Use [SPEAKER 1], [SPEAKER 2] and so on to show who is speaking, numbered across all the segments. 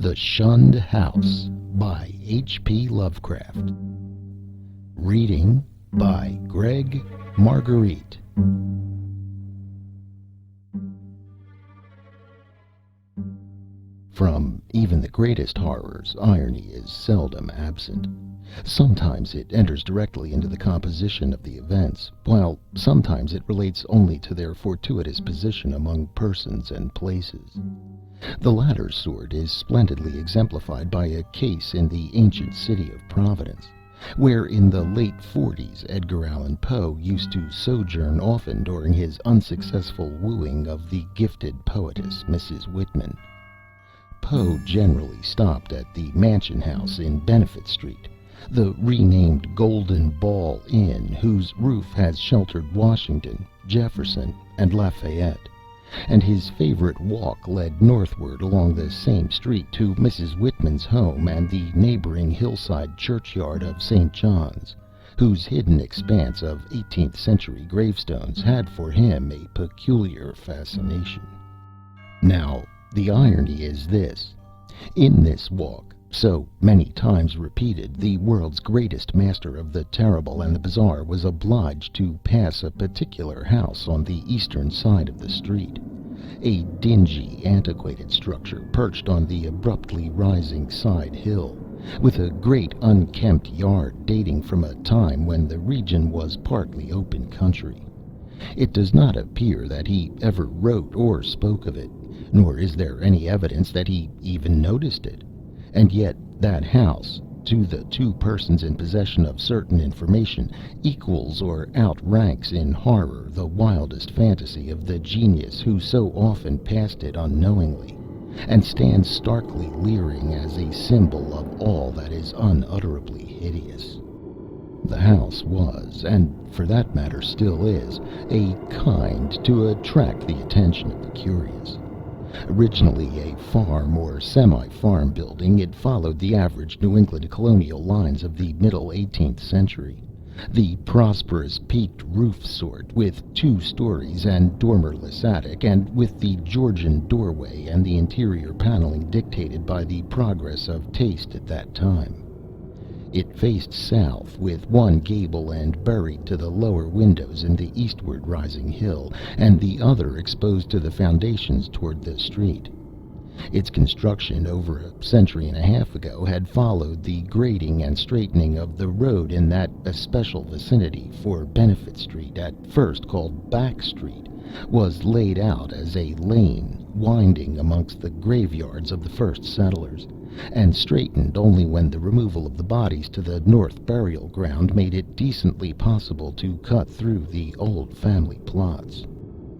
[SPEAKER 1] The Shunned House by H.P. Lovecraft. Reading by Gregg, Margarite. From even the greatest horrors, irony is seldom absent. Sometimes it enters directly into the composition of the events, while sometimes it relates only to their fortuitous position among persons and places. The latter sort is splendidly exemplified by a case in the ancient city of Providence, where in the late '40s Edgar Allan Poe used to sojourn often during his unsuccessful wooing of the gifted poetess Mrs. Whitman. Poe generally stopped at the Mansion House in Benefit Street, the renamed Golden Ball Inn, whose roof has sheltered Washington, Jefferson, and Lafayette, and his favorite walk led northward along the same street to Mrs. Whitman's home and the neighboring hillside churchyard of St. John's, whose hidden expanse of 18th century gravestones had for him a peculiar fascination. Now, the irony is this: in this walk, so many times repeated, the world's greatest master of the terrible and the bizarre was obliged to pass a particular house on the eastern side of the street, a dingy, antiquated structure perched on the abruptly rising side hill, with a great unkempt yard dating from a time when the region was partly open country. It does not appear that he ever wrote or spoke of it, nor is there any evidence that he even noticed it. And yet that house, to the two persons in possession of certain information, equals or outranks in horror the wildest fantasy of the genius who so often passed it unknowingly, and stands starkly leering as a symbol of all that is unutterably hideous. The house was, and for that matter still is, a kind to attract the attention of the curious. Originally a farm or semi-farm building, it followed the average New England colonial lines of the middle 18th century, the prosperous peaked roof sort, with 2 stories and dormerless attic, and with the Georgian doorway and the interior paneling dictated by the progress of taste at that time. It faced south, with one gable end buried to the lower windows in the eastward rising hill, and the other exposed to the foundations toward the street. Its construction over a century and a half ago had followed the grading and straightening of the road in that especial vicinity, for Benefit Street, at first called Back Street, was laid out as a lane winding amongst the graveyards of the first settlers, and straightened only when the removal of the bodies to the north burial ground made it decently possible to cut through the old family plots.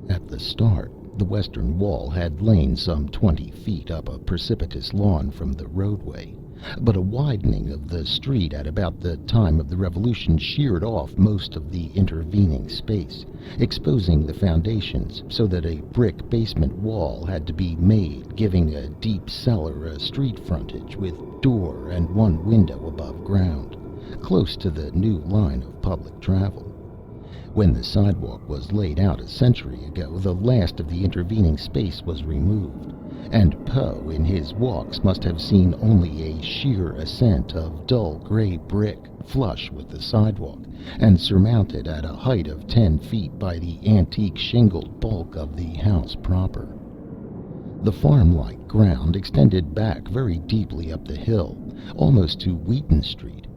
[SPEAKER 1] At the start, the western wall had lain some 20 feet up a precipitous lawn from the roadway, but a widening of the street at about the time of the Revolution sheared off most of the intervening space, exposing the foundations, so that a brick basement wall had to be made, giving a deep cellar a street frontage, with door and one window above ground, close to the new line of public travel. When the sidewalk was laid out a century ago, the last of the intervening space was removed, and Poe in his walks must have seen only a sheer ascent of dull gray brick, flush with the sidewalk, and surmounted at a height of 10 feet by the antique shingled bulk of the house proper. The farm-like ground extended back very deeply up the hill, almost to Wheaton Street.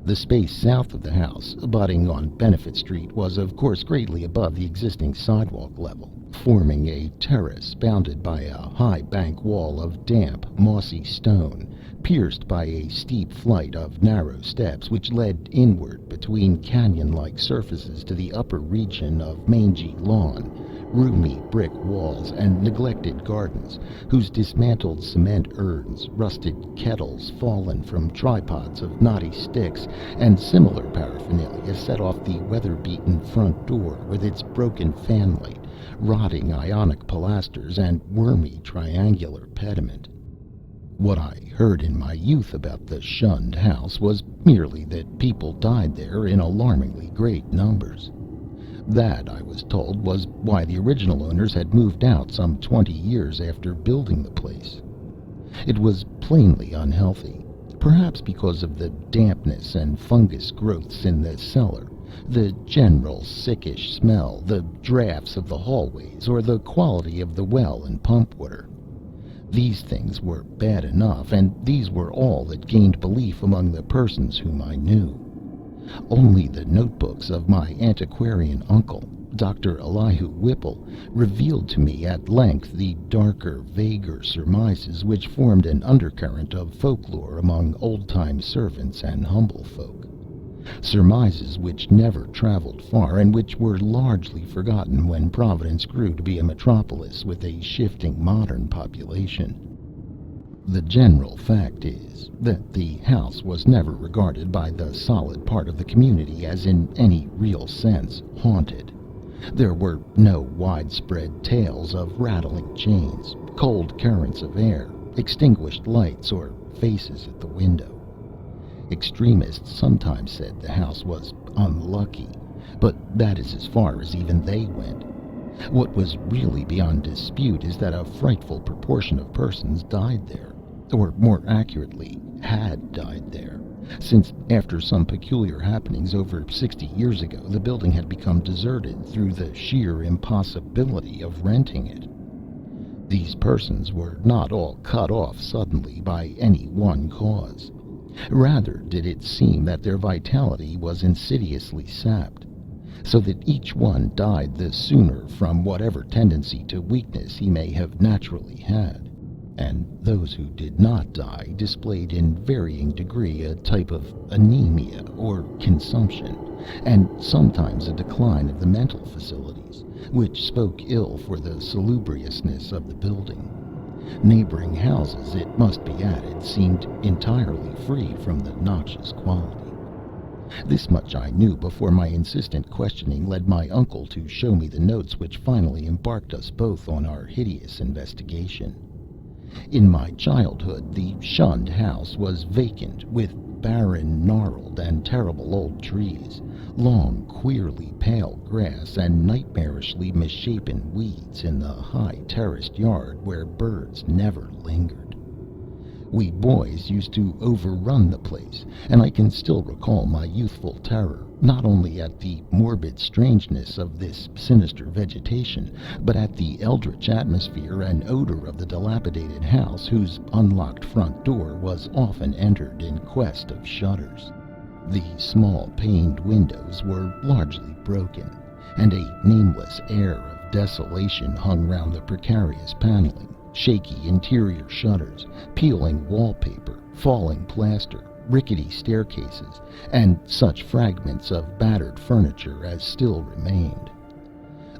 [SPEAKER 1] The space south of the house, abutting on Benefit Street, was of course greatly above the existing sidewalk level, forming a terrace bounded by a high bank wall of damp, mossy stone, pierced by a steep flight of narrow steps which led inward between canyon-like surfaces to the upper region of mangy lawn, roomy brick walls, and neglected gardens, whose dismantled cement urns, rusted kettles fallen from tripods of knotty sticks, and similar paraphernalia set off the weather-beaten front door with its broken fanlight, rotting Ionic pilasters, and wormy triangular pediment. What I heard in my youth about the Shunned House was merely that people died there in alarmingly great numbers. That, I was told, was why the original owners had moved out some 20 years after building the place. It was plainly unhealthy, perhaps because of the dampness and fungus growths in the cellar, the general sickish smell, the drafts of the hallways, or the quality of the well and pump water. These things were bad enough, and these were all that gained belief among the persons whom I knew. Only the notebooks of my antiquarian uncle, Dr. Elihu Whipple, revealed to me at length the darker, vaguer surmises which formed an undercurrent of folklore among old-time servants and humble folk. Surmises which never traveled far, and which were largely forgotten when Providence grew to be a metropolis with a shifting modern population. The general fact is that the house was never regarded by the solid part of the community as in any real sense haunted. There were no widespread tales of rattling chains, cold currents of air, extinguished lights, or faces at the window. Extremists sometimes said the house was unlucky, but that is as far as even they went. What was really beyond dispute is that a frightful proportion of persons died there, or more accurately, had died there, since after some peculiar happenings over 60 years ago, the building had become deserted through the sheer impossibility of renting it. These persons were not all cut off suddenly by any one cause. Rather did it seem that their vitality was insidiously sapped, so that each one died the sooner from whatever tendency to weakness he may have naturally had. And those who did not die displayed in varying degree a type of anemia or consumption, and sometimes a decline of the mental faculties, which spoke ill for the salubriousness of the building. Neighboring houses, it must be added, seemed entirely free from the noxious quality. This much I knew before my insistent questioning led my uncle to show me the notes which finally embarked us both on our hideous investigation. In my childhood, the Shunned House was vacant, with barren, gnarled, and terrible old trees, long, queerly pale grass, and nightmarishly misshapen weeds in the high terraced yard where birds never lingered. We boys used to overrun the place, and I can still recall my youthful terror, not only at the morbid strangeness of this sinister vegetation, but at the eldritch atmosphere and odor of the dilapidated house, whose unlocked front door was often entered in quest of shutters. The small paned windows were largely broken, and a nameless air of desolation hung round the precarious paneling, shaky interior shutters, peeling wallpaper, falling plaster, rickety staircases, and such fragments of battered furniture as still remained.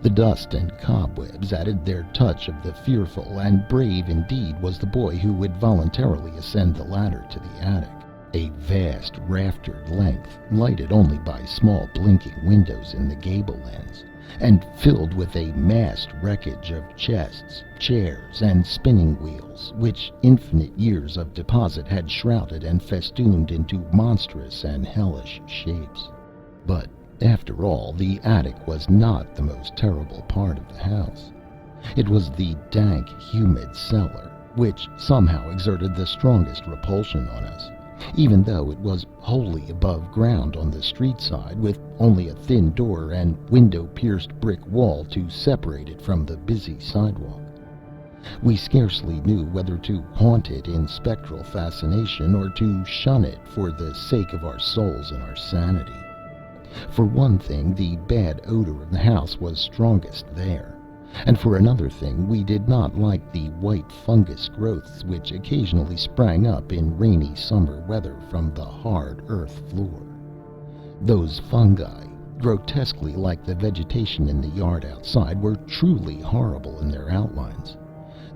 [SPEAKER 1] The dust and cobwebs added their touch of the fearful, and brave indeed was the boy who would voluntarily ascend the ladder to the attic, a vast raftered length, lighted only by small blinking windows in the gable ends, and filled with a massed wreckage of chests, chairs, and spinning wheels, which infinite years of deposit had shrouded and festooned into monstrous and hellish shapes. But after all, the attic was not the most terrible part of the house. It was the dank, humid cellar, which somehow exerted the strongest repulsion on us, even though it was wholly above ground on the street side, with only a thin door and window-pierced brick wall to separate it from the busy sidewalk. We scarcely knew whether to haunt it in spectral fascination or to shun it for the sake of our souls and our sanity. For one thing, the bad odor of the house was strongest there, and for another thing, we did not like the white fungus growths which occasionally sprang up in rainy summer weather from the hard earth floor. Those fungi, grotesquely like the vegetation in the yard outside, were truly horrible in their outlines,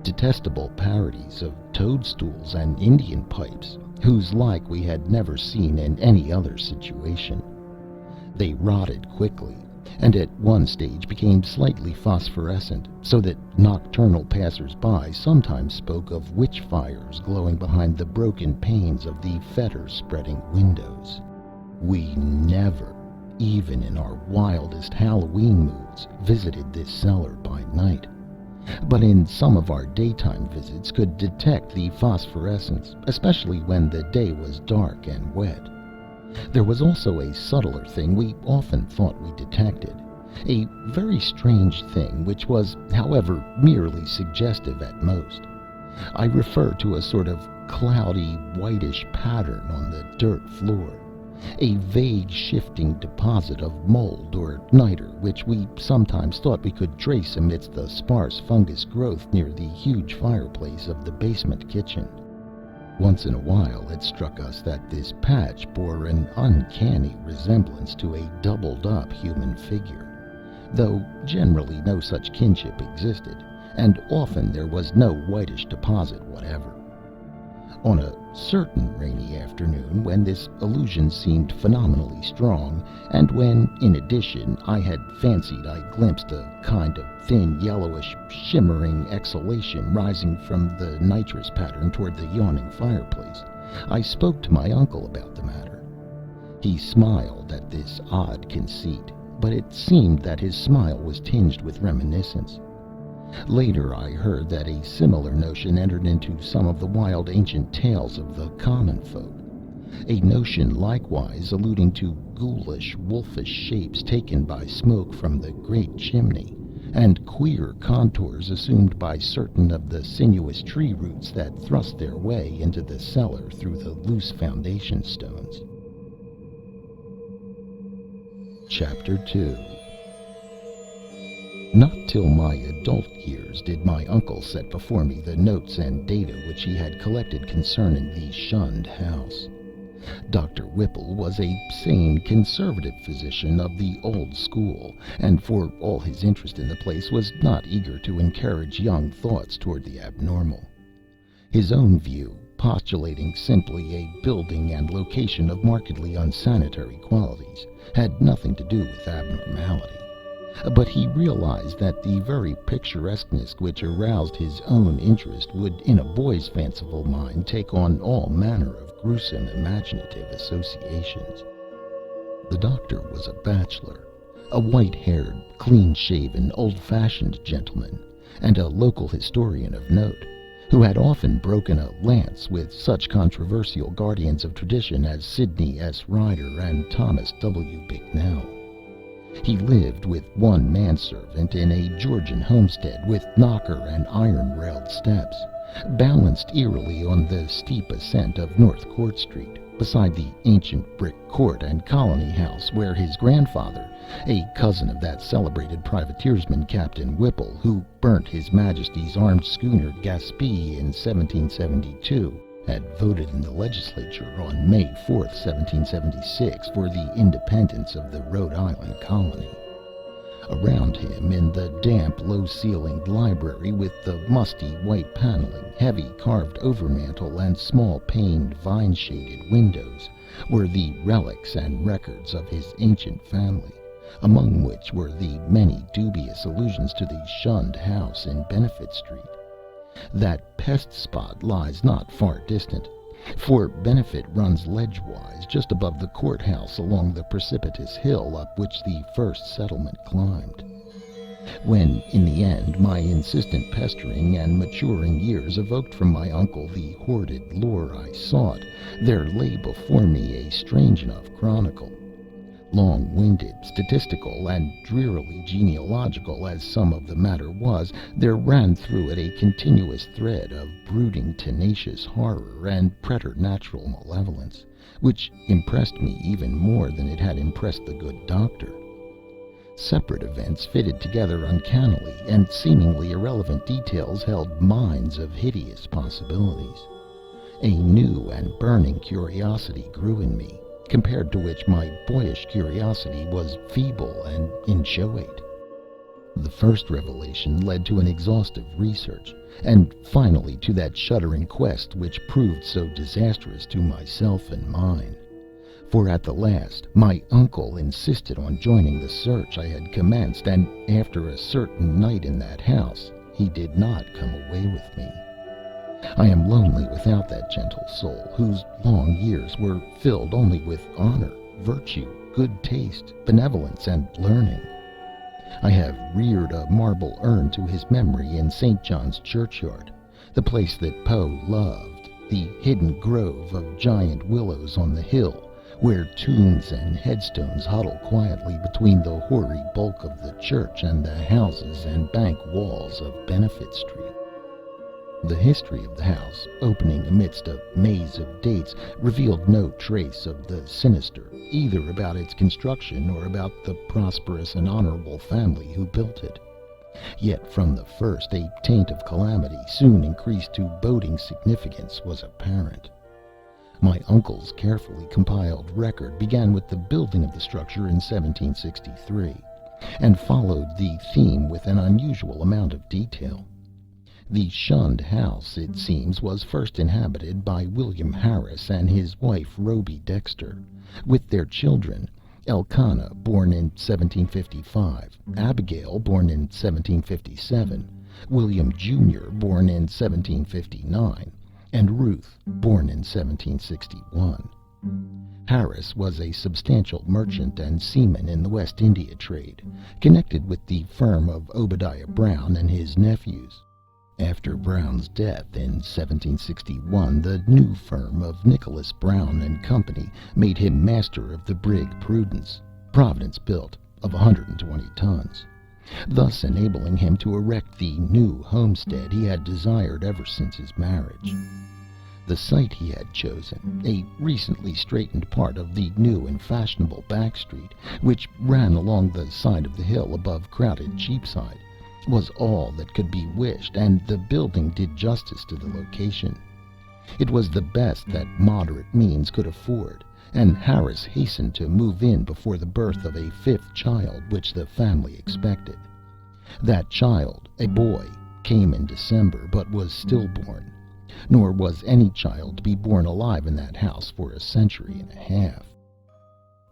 [SPEAKER 1] detestable parodies of toadstools and Indian pipes, whose like we had never seen in any other situation. They rotted quickly, and at one stage became slightly phosphorescent, so that nocturnal passers-by sometimes spoke of witch fires glowing behind the broken panes of the fetor-spreading windows. We never, even in our wildest Halloween moods, visited this cellar by night. but in some of our daytime visits could detect the phosphorescence, especially when the day was dark and wet. There was also a subtler thing we often thought we detected, a very strange thing which was, however, merely suggestive at most. I refer to a sort of cloudy, whitish pattern on the dirt floor, a vague shifting deposit of mold or niter which we sometimes thought we could trace amidst the sparse fungus growth near the huge fireplace of the basement kitchen. Once in a while it struck us that this patch bore an uncanny resemblance to a doubled-up human figure, though generally no such kinship existed, and often there was no whitish deposit whatever. On a certain rainy afternoon, when this illusion seemed phenomenally strong, and when, in addition, I had fancied I glimpsed a kind of thin, yellowish, shimmering exhalation rising from the nitrous pattern toward the yawning fireplace, I spoke to my uncle about the matter. He smiled at this odd conceit, but it seemed that his smile was tinged with reminiscence. Later I heard that a similar notion entered into some of the wild ancient tales of the common folk, a notion likewise alluding to ghoulish, wolfish shapes taken by smoke from the great chimney, and queer contours assumed by certain of the sinuous tree roots that thrust their way into the cellar through the loose foundation stones. Chapter 2. Not till my adult years did my uncle set before me the notes and data which he had collected concerning the Shunned House. Dr. Whipple was a sane, conservative physician of the old school, and for all his interest in the place was not eager to encourage young thoughts toward the abnormal. His own view, postulating simply a building and location of markedly unsanitary qualities, had nothing to do with abnormality. But he realized that the very picturesqueness which aroused his own interest would in a boy's fanciful mind take on all manner of gruesome imaginative associations. The doctor was a bachelor, a white-haired, clean-shaven, old-fashioned gentleman, and a local historian of note, who had often broken a lance with such controversial guardians of tradition as Sidney S. Ryder and Thomas W. Bicknell. He lived with one manservant in a Georgian homestead with knocker and iron-railed steps, balanced eerily on the steep ascent of North Court Street, beside the ancient brick court and colony house where his grandfather, a cousin of that celebrated privateersman Captain Whipple, who burnt His Majesty's armed schooner Gaspee in 1772, had voted in the legislature on May 4th, 1776, for the independence of the Rhode Island colony. Around him, in the damp, low-ceilinged library with the musty white paneling, heavy carved overmantel, and small-paned, vine-shaded windows, were the relics and records of his ancient family, among which were the many dubious allusions to the Shunned House in Benefit Street. That pest spot lies not far distant, for Benefit runs ledgewise just above the courthouse along the precipitous hill up which the first settlement climbed. When, in the end, my insistent pestering and maturing years evoked from my uncle the hoarded lore I sought, there lay before me a strange enough chronicle. Long-winded, statistical, and drearily genealogical as some of the matter was, there ran through it a continuous thread of brooding, tenacious horror and preternatural malevolence, which impressed me even more than it had impressed the good doctor. Separate events fitted together uncannily, and seemingly irrelevant details held mines of hideous possibilities. A new and burning curiosity grew in me, compared to which my boyish curiosity was feeble and inchoate. The first revelation led to an exhaustive research, and finally to that shuddering quest which proved so disastrous to myself and mine. For at the last my uncle insisted on joining the search I had commenced, and after a certain night in that house he did not come away with me. I am lonely without that gentle soul, whose long years were filled only with honor, virtue, good taste, benevolence, and learning. I have reared a marble urn to his memory in St. John's churchyard, the place that Poe loved, the hidden grove of giant willows on the hill, where tombs and headstones huddle quietly between the hoary bulk of the church and the houses and bank walls of Benefit Street. The history of the house, opening amidst a maze of dates, revealed no trace of the sinister, either about its construction or about the prosperous and honorable family who built it. Yet from the first, a taint of calamity, soon increased to boding significance, was apparent. My uncle's carefully compiled record began with the building of the structure in 1763, and followed the theme with an unusual amount of detail. The Shunned House, it seems, was first inhabited by William Harris and his wife Rhoby Dexter, with their children, Elkanah, born in 1755, Abigail, born in 1757, William Jr., born in 1759, and Ruth, born in 1761. Harris was a substantial merchant and seaman in the West India trade, connected with the firm of Obadiah Brown and his nephews. After Brown's death in 1761, the new firm of Nicholas Brown and Company made him master of the brig Prudence, Providence built, of 120 tons, thus enabling him to erect the new homestead he had desired ever since his marriage. The site he had chosen, a recently straightened part of the new and fashionable back street, which ran along the side of the hill above crowded Cheapside, was all that could be wished, and the building did justice to the location. It was the best that moderate means could afford, and Harris hastened to move in before the birth of a fifth child which the family expected. That child, a boy, came in December, but was stillborn, nor was any child to be born alive in that house for a century and a half.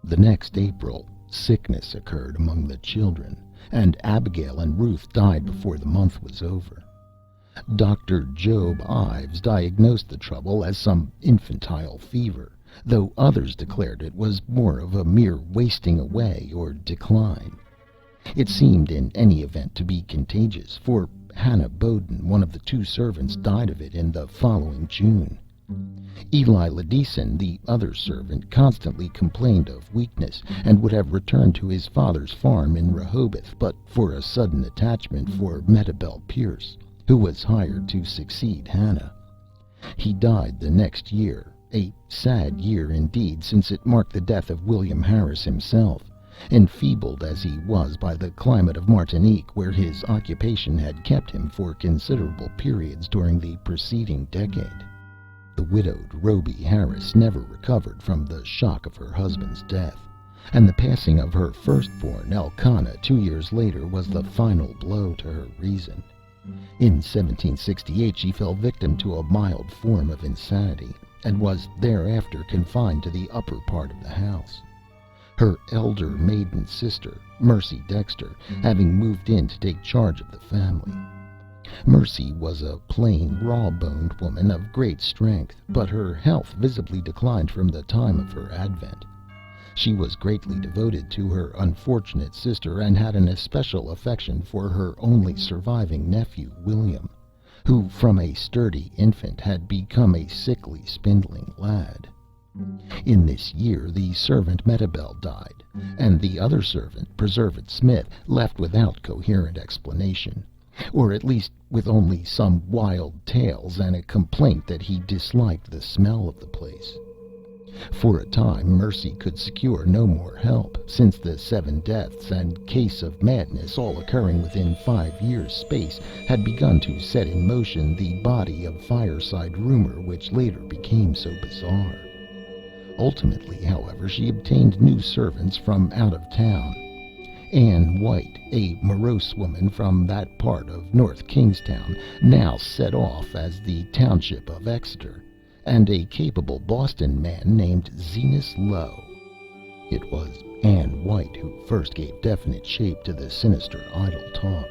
[SPEAKER 1] The next April, sickness occurred among the children, and Abigail and Ruth died before the month was over. Dr. Job Ives diagnosed the trouble as some infantile fever, though others declared it was more of a mere wasting away or decline. It seemed in any event to be contagious, for Hannah Bowden, one of the two servants, died of it in the following June. Eli Ledison, the other servant, constantly complained of weakness, and would have returned to his father's farm in Rehoboth but for a sudden attachment for Metabel Pierce, who was hired to succeed Hannah. He died the next year, a sad year indeed, since it marked the death of William Harris himself, enfeebled as he was by the climate of Martinique, where his occupation had kept him for considerable periods during the preceding decade. The widowed Rhoby Harris never recovered from the shock of her husband's death, and the passing of her firstborn, Elkanah, 2 years later, was the final blow to her reason. In 1768 she fell victim to a mild form of insanity, and was thereafter confined to the upper part of the house, her elder maiden sister, Mercy Dexter, having moved in to take charge of the family. Mercy was a plain, raw-boned woman of great strength, but her health visibly declined from the time of her advent. She was greatly devoted to her unfortunate sister, and had an especial affection for her only surviving nephew, William, who from a sturdy infant had become a sickly, spindling lad. In this year the servant Metabel died, and the other servant, Preserve It Smith, left without coherent explanation, or at least with only some wild tales and a complaint that he disliked the smell of the place. For a time Mercy could secure no more help, since the 7 deaths and case of madness, all occurring within 5 years' space, had begun to set in motion the body of fireside rumor which later became so bizarre. Ultimately, however, she obtained new servants from out of town. Anne White, a morose woman from that part of North Kingstown, now set off as the township of Exeter, and a capable Boston man named Zenas Lowe. It was Anne White who first gave definite shape to the sinister idle talk.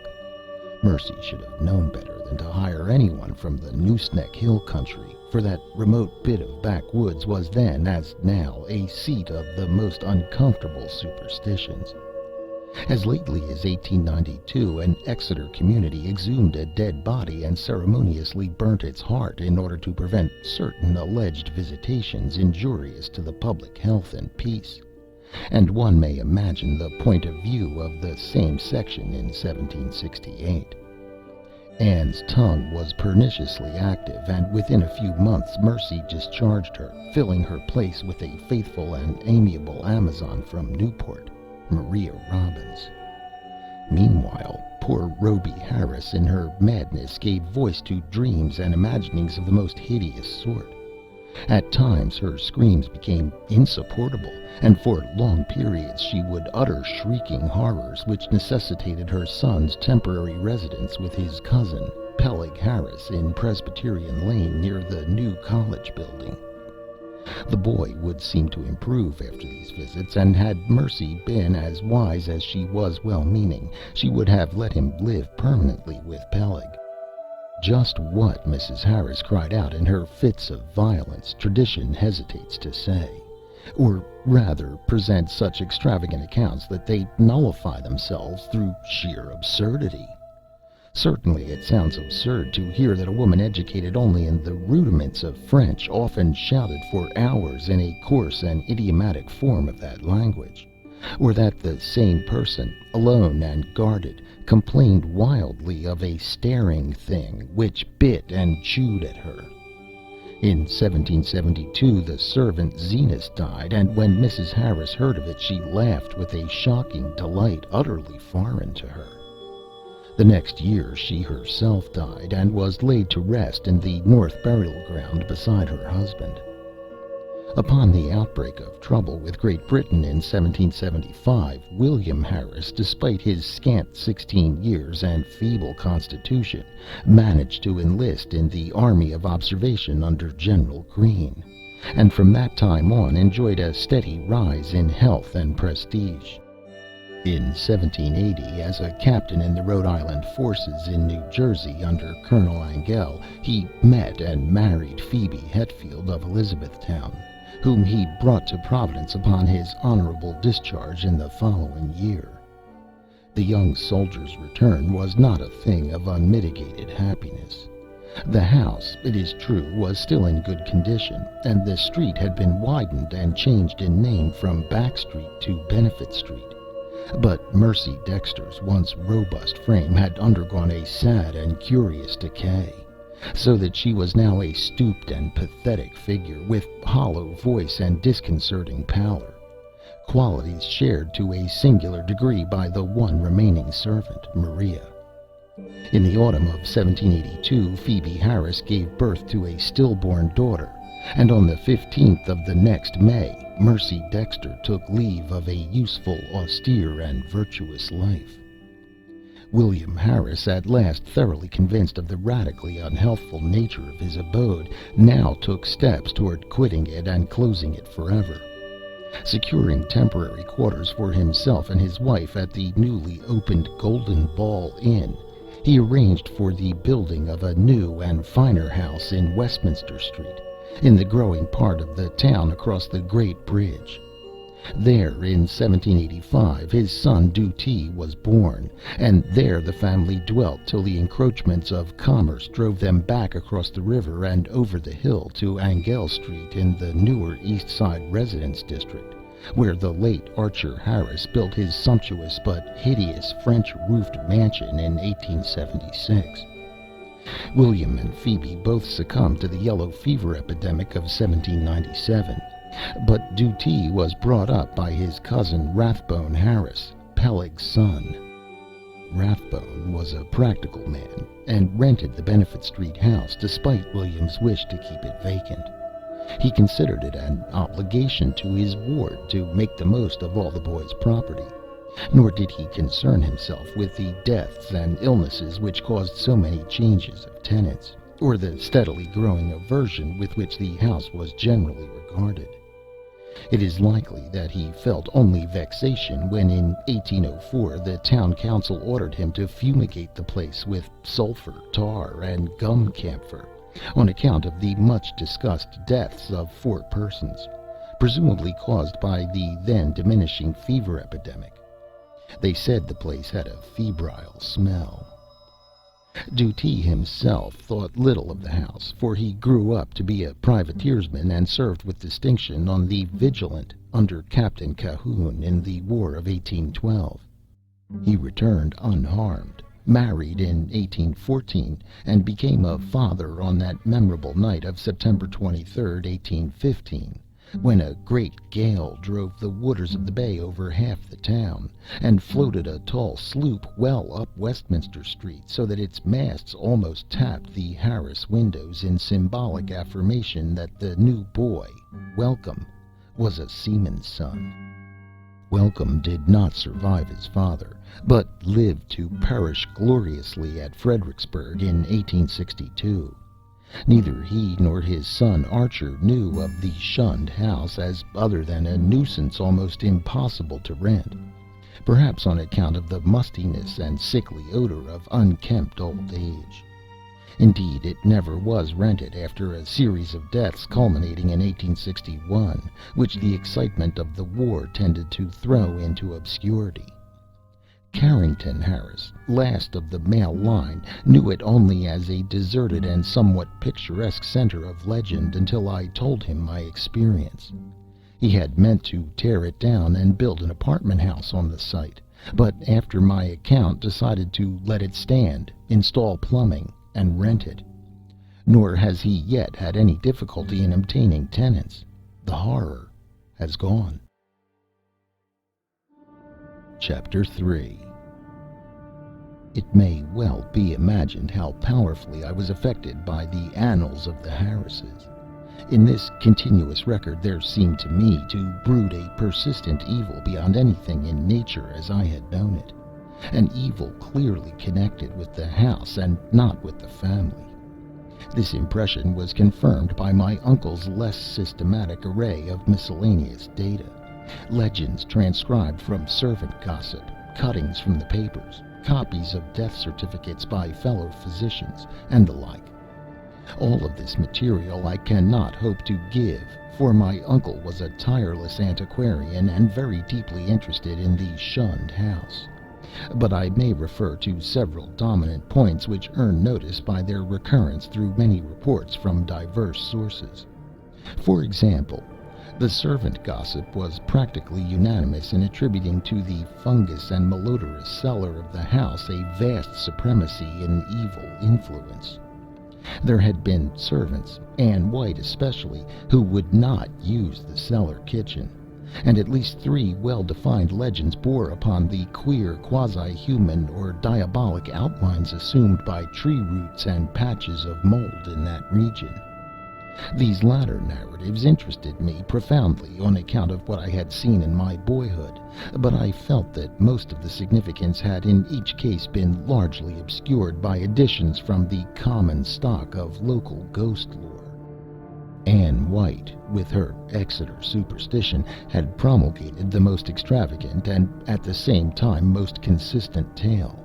[SPEAKER 1] Mercy should have known better than to hire anyone from the Nooseneck Hill country, for that remote bit of backwoods was then, as now, a seat of the most uncomfortable superstitions. As lately as 1892, an Exeter community exhumed a dead body and ceremoniously burnt its heart in order to prevent certain alleged visitations injurious to the public health and peace. And one may imagine the point of view of the same section in 1768. Anne's tongue was perniciously active, and within a few months Mercy discharged her, filling her place with a faithful and amiable Amazon from Newport, Maria Robbins. Meanwhile, poor Rhoby Harris in her madness gave voice to dreams and imaginings of the most hideous sort. At times her screams became insupportable, and for long periods she would utter shrieking horrors which necessitated her son's temporary residence with his cousin, Peleg Harris, in Presbyterian Lane near the new college building. The boy would seem to improve after these visits, and had Mercy been as wise as she was well-meaning, she would have let him live permanently with Peleg. Just what Mrs. Harris cried out in her fits of violence, tradition hesitates to say, or rather presents such extravagant accounts that they nullify themselves through sheer absurdity. Certainly it sounds absurd to hear that a woman educated only in the rudiments of French often shouted for hours in a coarse and idiomatic form of that language, or that the same person, alone and guarded, complained wildly of a staring thing which bit and chewed at her. In 1772 the servant Zenas died, and when Mrs. Harris heard of it she laughed with a shocking delight utterly foreign to her. The next year she herself died, and was laid to rest in the North Burial Ground beside her husband. Upon the outbreak of trouble with Great Britain in 1775, William Harris, despite his scant 16 years and feeble constitution, managed to enlist in the Army of Observation under General Greene, and from that time on enjoyed a steady rise in health and prestige. In 1780, as a captain in the Rhode Island forces in New Jersey under Colonel Angell, he met and married Phoebe Hetfield of Elizabethtown, whom he brought to Providence upon his honorable discharge in the following year. The young soldier's return was not a thing of unmitigated happiness. The house, it is true, was still in good condition, and the street had been widened and changed in name from Back Street to Benefit Street. But Mercy Dexter's once robust frame had undergone a sad and curious decay, so that she was now a stooped and pathetic figure, with hollow voice and disconcerting pallor, qualities shared to a singular degree by the one remaining servant, Maria. In the autumn of 1782, Phoebe Harris gave birth to a stillborn daughter, and on the 15th of the next May, Mercy Dexter took leave of a useful, austere, and virtuous life. William Harris, at last thoroughly convinced of the radically unhealthful nature of his abode, now took steps toward quitting it and closing it forever. Securing temporary quarters for himself and his wife at the newly opened Golden Ball Inn, he arranged for the building of a new and finer house in Westminster Street, in the growing part of the town across the Great Bridge. There, in 1785, his son Dutee was born, and there the family dwelt till the encroachments of commerce drove them back across the river and over the hill to Angell Street in the newer East Side residence district, where the late Archer Harris built his sumptuous but hideous French-roofed mansion in 1876. William and Phoebe both succumbed to the yellow fever epidemic of 1797, but Dutee was brought up by his cousin Rathbone Harris, Peleg's son. Rathbone was a practical man, and rented the Benefit Street house despite William's wish to keep it vacant. He considered it an obligation to his ward to make the most of all the boy's property, nor did he concern himself with the deaths and illnesses which caused so many changes of tenants, or the steadily growing aversion with which the house was generally regarded. It is likely that he felt only vexation when in 1804 the town council ordered him to fumigate the place with sulphur, tar, and gum camphor, on account of the much discussed deaths of 4 persons, presumably caused by the then diminishing fever epidemic. They said the place had a febrile smell. Dutee himself thought little of the house, for he grew up to be a privateersman and served with distinction on the Vigilant under Captain Cahoon in the War of 1812. He returned unharmed, married in 1814, and became a father on that memorable night of September 23rd, 1815, when a great gale drove the waters of the bay over half the town, and floated a tall sloop well up Westminster Street, so that its masts almost tapped the Harris windows in symbolic affirmation that the new boy, Welcome, was a seaman's son. Welcome did not survive his father, but lived to perish gloriously at Fredericksburg in 1862. Neither he nor his son Archer knew of the Shunned House as other than a nuisance almost impossible to rent, perhaps on account of the mustiness and sickly odor of unkempt old age. Indeed, it never was rented after a series of deaths culminating in 1861, which the excitement of the war tended to throw into obscurity. Carrington Harris, last of the male line, knew it only as a deserted and somewhat picturesque center of legend until I told him my experience. He had meant to tear it down and build an apartment house on the site, but after my account decided to let it stand, install plumbing, and rent it. Nor has he yet had any difficulty in obtaining tenants. The horror has gone. Chapter 3. It may well be imagined how powerfully I was affected by the annals of the Harrises. In this continuous record there seemed to me to brood a persistent evil beyond anything in nature as I had known it, an evil clearly connected with the house and not with the family. This impression was confirmed by my uncle's less systematic array of miscellaneous data. Legends transcribed from servant gossip, cuttings from the papers, copies of death certificates by fellow physicians, and the like. All of this material I cannot hope to give, for my uncle was a tireless antiquarian and very deeply interested in the Shunned House. But I may refer to several dominant points which earn notice by their recurrence through many reports from diverse sources. For example, the servant gossip was practically unanimous in attributing to the fungus and malodorous cellar of the house a vast supremacy in evil influence. There had been servants, Anne White especially, who would not use the cellar kitchen, and at least 3 well-defined legends bore upon the queer quasi-human or diabolic outlines assumed by tree roots and patches of mold in that region. These latter narratives interested me profoundly on account of what I had seen in my boyhood, but I felt that most of the significance had in each case been largely obscured by additions from the common stock of local ghost lore. Anne White, with her Exeter superstition, had promulgated the most extravagant and at the same time most consistent tale,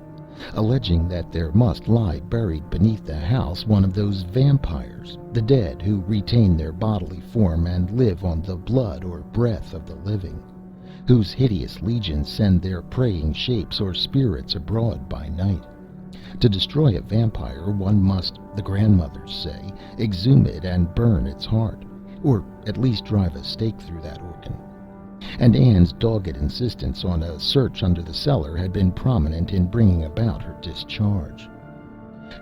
[SPEAKER 1] alleging that there must lie buried beneath the house one of those vampires, the dead who retain their bodily form and live on the blood or breath of the living, whose hideous legions send their preying shapes or spirits abroad by night. To destroy a vampire, one must, the grandmothers say, exhume it and burn its heart, or at least drive a stake through that organ. And Anne's dogged insistence on a search under the cellar had been prominent in bringing about her discharge.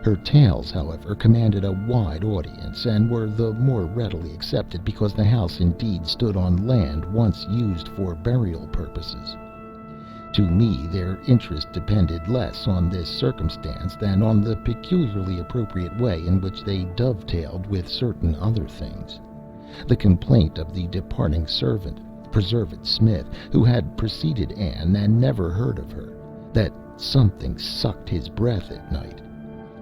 [SPEAKER 1] Her tales, however, commanded a wide audience, and were the more readily accepted because the house indeed stood on land once used for burial purposes. To me, their interest depended less on this circumstance than on the peculiarly appropriate way in which they dovetailed with certain other things. The complaint of the departing servant, Preserved Smith, who had preceded Anne and never heard of her, that something sucked his breath at night.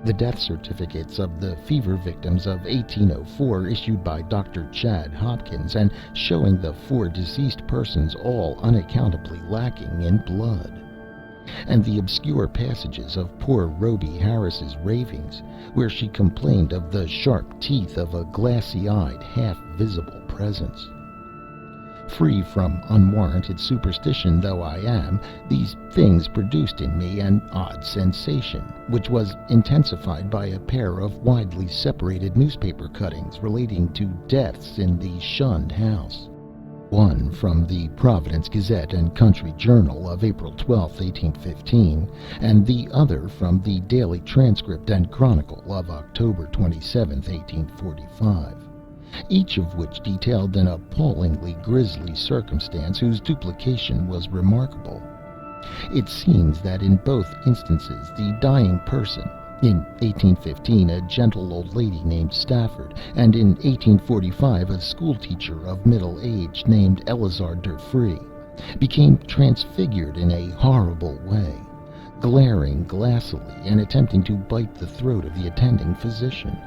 [SPEAKER 1] The death certificates of the fever victims of 1804 issued by Dr. Chad Hopkins, and showing the 4 deceased persons all unaccountably lacking in blood. And the obscure passages of poor Rhoby Harris's ravings, where she complained of the sharp teeth of a glassy-eyed, half-visible presence. Free from unwarranted superstition though I am, these things produced in me an odd sensation, which was intensified by a pair of widely separated newspaper cuttings relating to deaths in the Shunned House. One from the Providence Gazette and Country Journal of April 12, 1815, and the other from the Daily Transcript and Chronicle of October 27, 1845. Each of which detailed an appallingly grisly circumstance whose duplication was remarkable. It seems that in both instances the dying person, in 1815 a gentle old lady named Stafford, and in 1845 a schoolteacher of middle age named Eleazar Durfee, became transfigured in a horrible way, glaring glassily and attempting to bite the throat of the attending physician.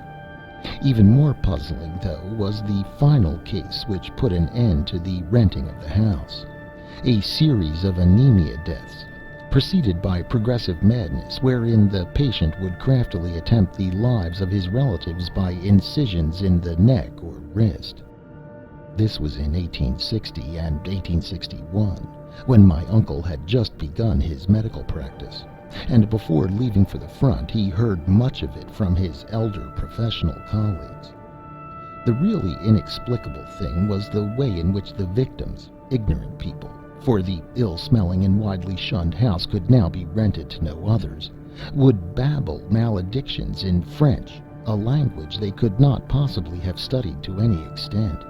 [SPEAKER 1] Even more puzzling, though, was the final case which put an end to the renting of the house. A series of anemia deaths, preceded by progressive madness, wherein the patient would craftily attempt the lives of his relatives by incisions in the neck or wrist. This was in 1860 and 1861, when my uncle had just begun his medical practice, and before leaving for the front he heard much of it from his elder professional colleagues. The really inexplicable thing was the way in which the victims, ignorant people, for the ill-smelling and widely shunned house could now be rented to no others, would babble maledictions in French, a language they could not possibly have studied to any extent.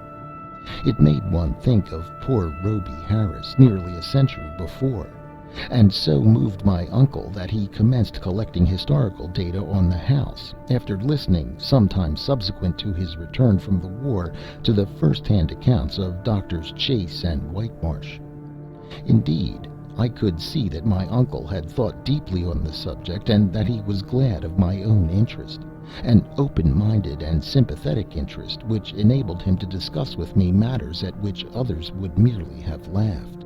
[SPEAKER 1] It made one think of poor Rhoby Harris nearly a century before, and so moved my uncle that he commenced collecting historical data on the house, after listening, sometime subsequent to his return from the war, to the first-hand accounts of Doctors Chase and Whitemarsh. Indeed, I could see that my uncle had thought deeply on the subject, and that he was glad of my own interest, an open-minded and sympathetic interest which enabled him to discuss with me matters at which others would merely have laughed.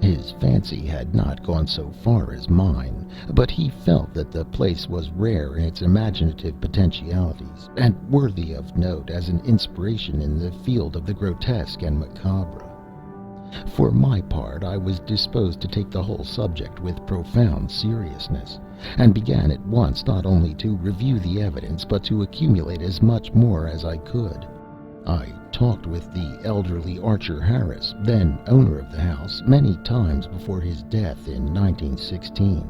[SPEAKER 1] His fancy had not gone so far as mine, but he felt that the place was rare in its imaginative potentialities, and worthy of note as an inspiration in the field of the grotesque and macabre. For my part, I was disposed to take the whole subject with profound seriousness, and began at once not only to review the evidence, but to accumulate as much more as I could. I talked with the elderly Archer Harris, then owner of the house, many times before his death in 1916,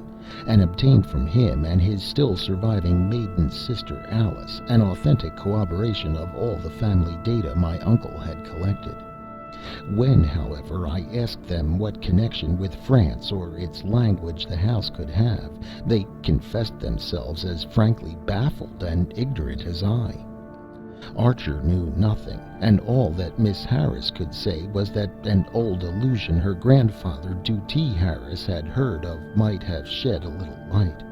[SPEAKER 1] and obtained from him and his still surviving maiden sister Alice an authentic corroboration of all the family data my uncle had collected. When, however, I asked them what connection with France or its language the house could have, they confessed themselves as frankly baffled and ignorant as I. Archer knew nothing, and all that Miss Harris could say was that an old allusion her grandfather, Duty Harris, had heard of might have shed a little light.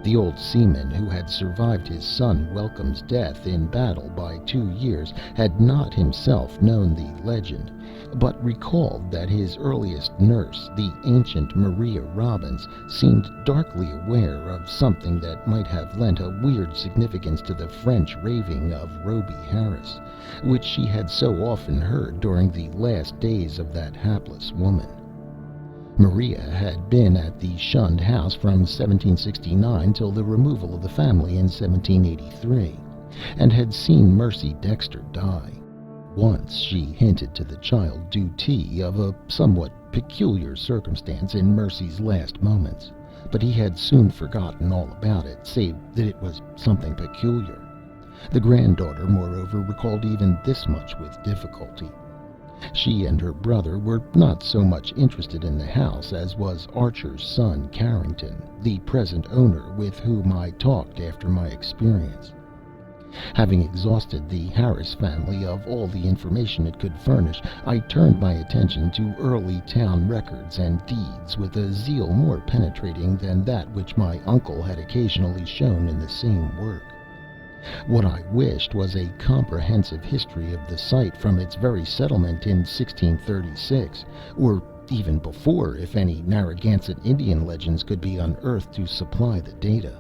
[SPEAKER 1] The old seaman who had survived his son Welcome's death in battle by 2 years had not himself known the legend, but recalled that his earliest nurse, the ancient Maria Robbins, seemed darkly aware of something that might have lent a weird significance to the French raving of Rhoby Harris, which she had so often heard during the last days of that hapless woman. Maria had been at the Shunned House from 1769 till the removal of the family in 1783, and had seen Mercy Dexter die. Once she hinted to the child Duty of a somewhat peculiar circumstance in Mercy's last moments, but he had soon forgotten all about it, save that it was something peculiar. The granddaughter, moreover, recalled even this much with difficulty. She and her brother were not so much interested in the house as was Archer's son Carrington, the present owner, with whom I talked after my experience. Having exhausted the Harris family of all the information it could furnish, I turned my attention to early town records and deeds with a zeal more penetrating than that which my uncle had occasionally shown in the same work. What I wished was a comprehensive history of the site from its very settlement in 1636, or even before, if any Narragansett Indian legends could be unearthed to supply the data.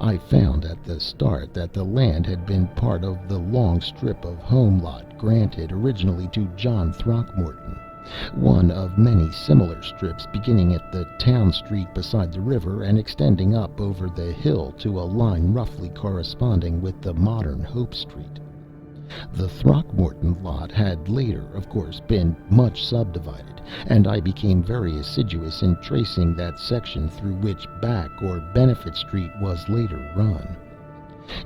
[SPEAKER 1] I found at the start that the land had been part of the long strip of home lot granted originally to John Throckmorton, one of many similar strips beginning at the town street beside the river and extending up over the hill to a line roughly corresponding with the modern Hope Street. The Throckmorton lot had later, of course, been much subdivided, and I became very assiduous in tracing that section through which Back or Benefit Street was later run.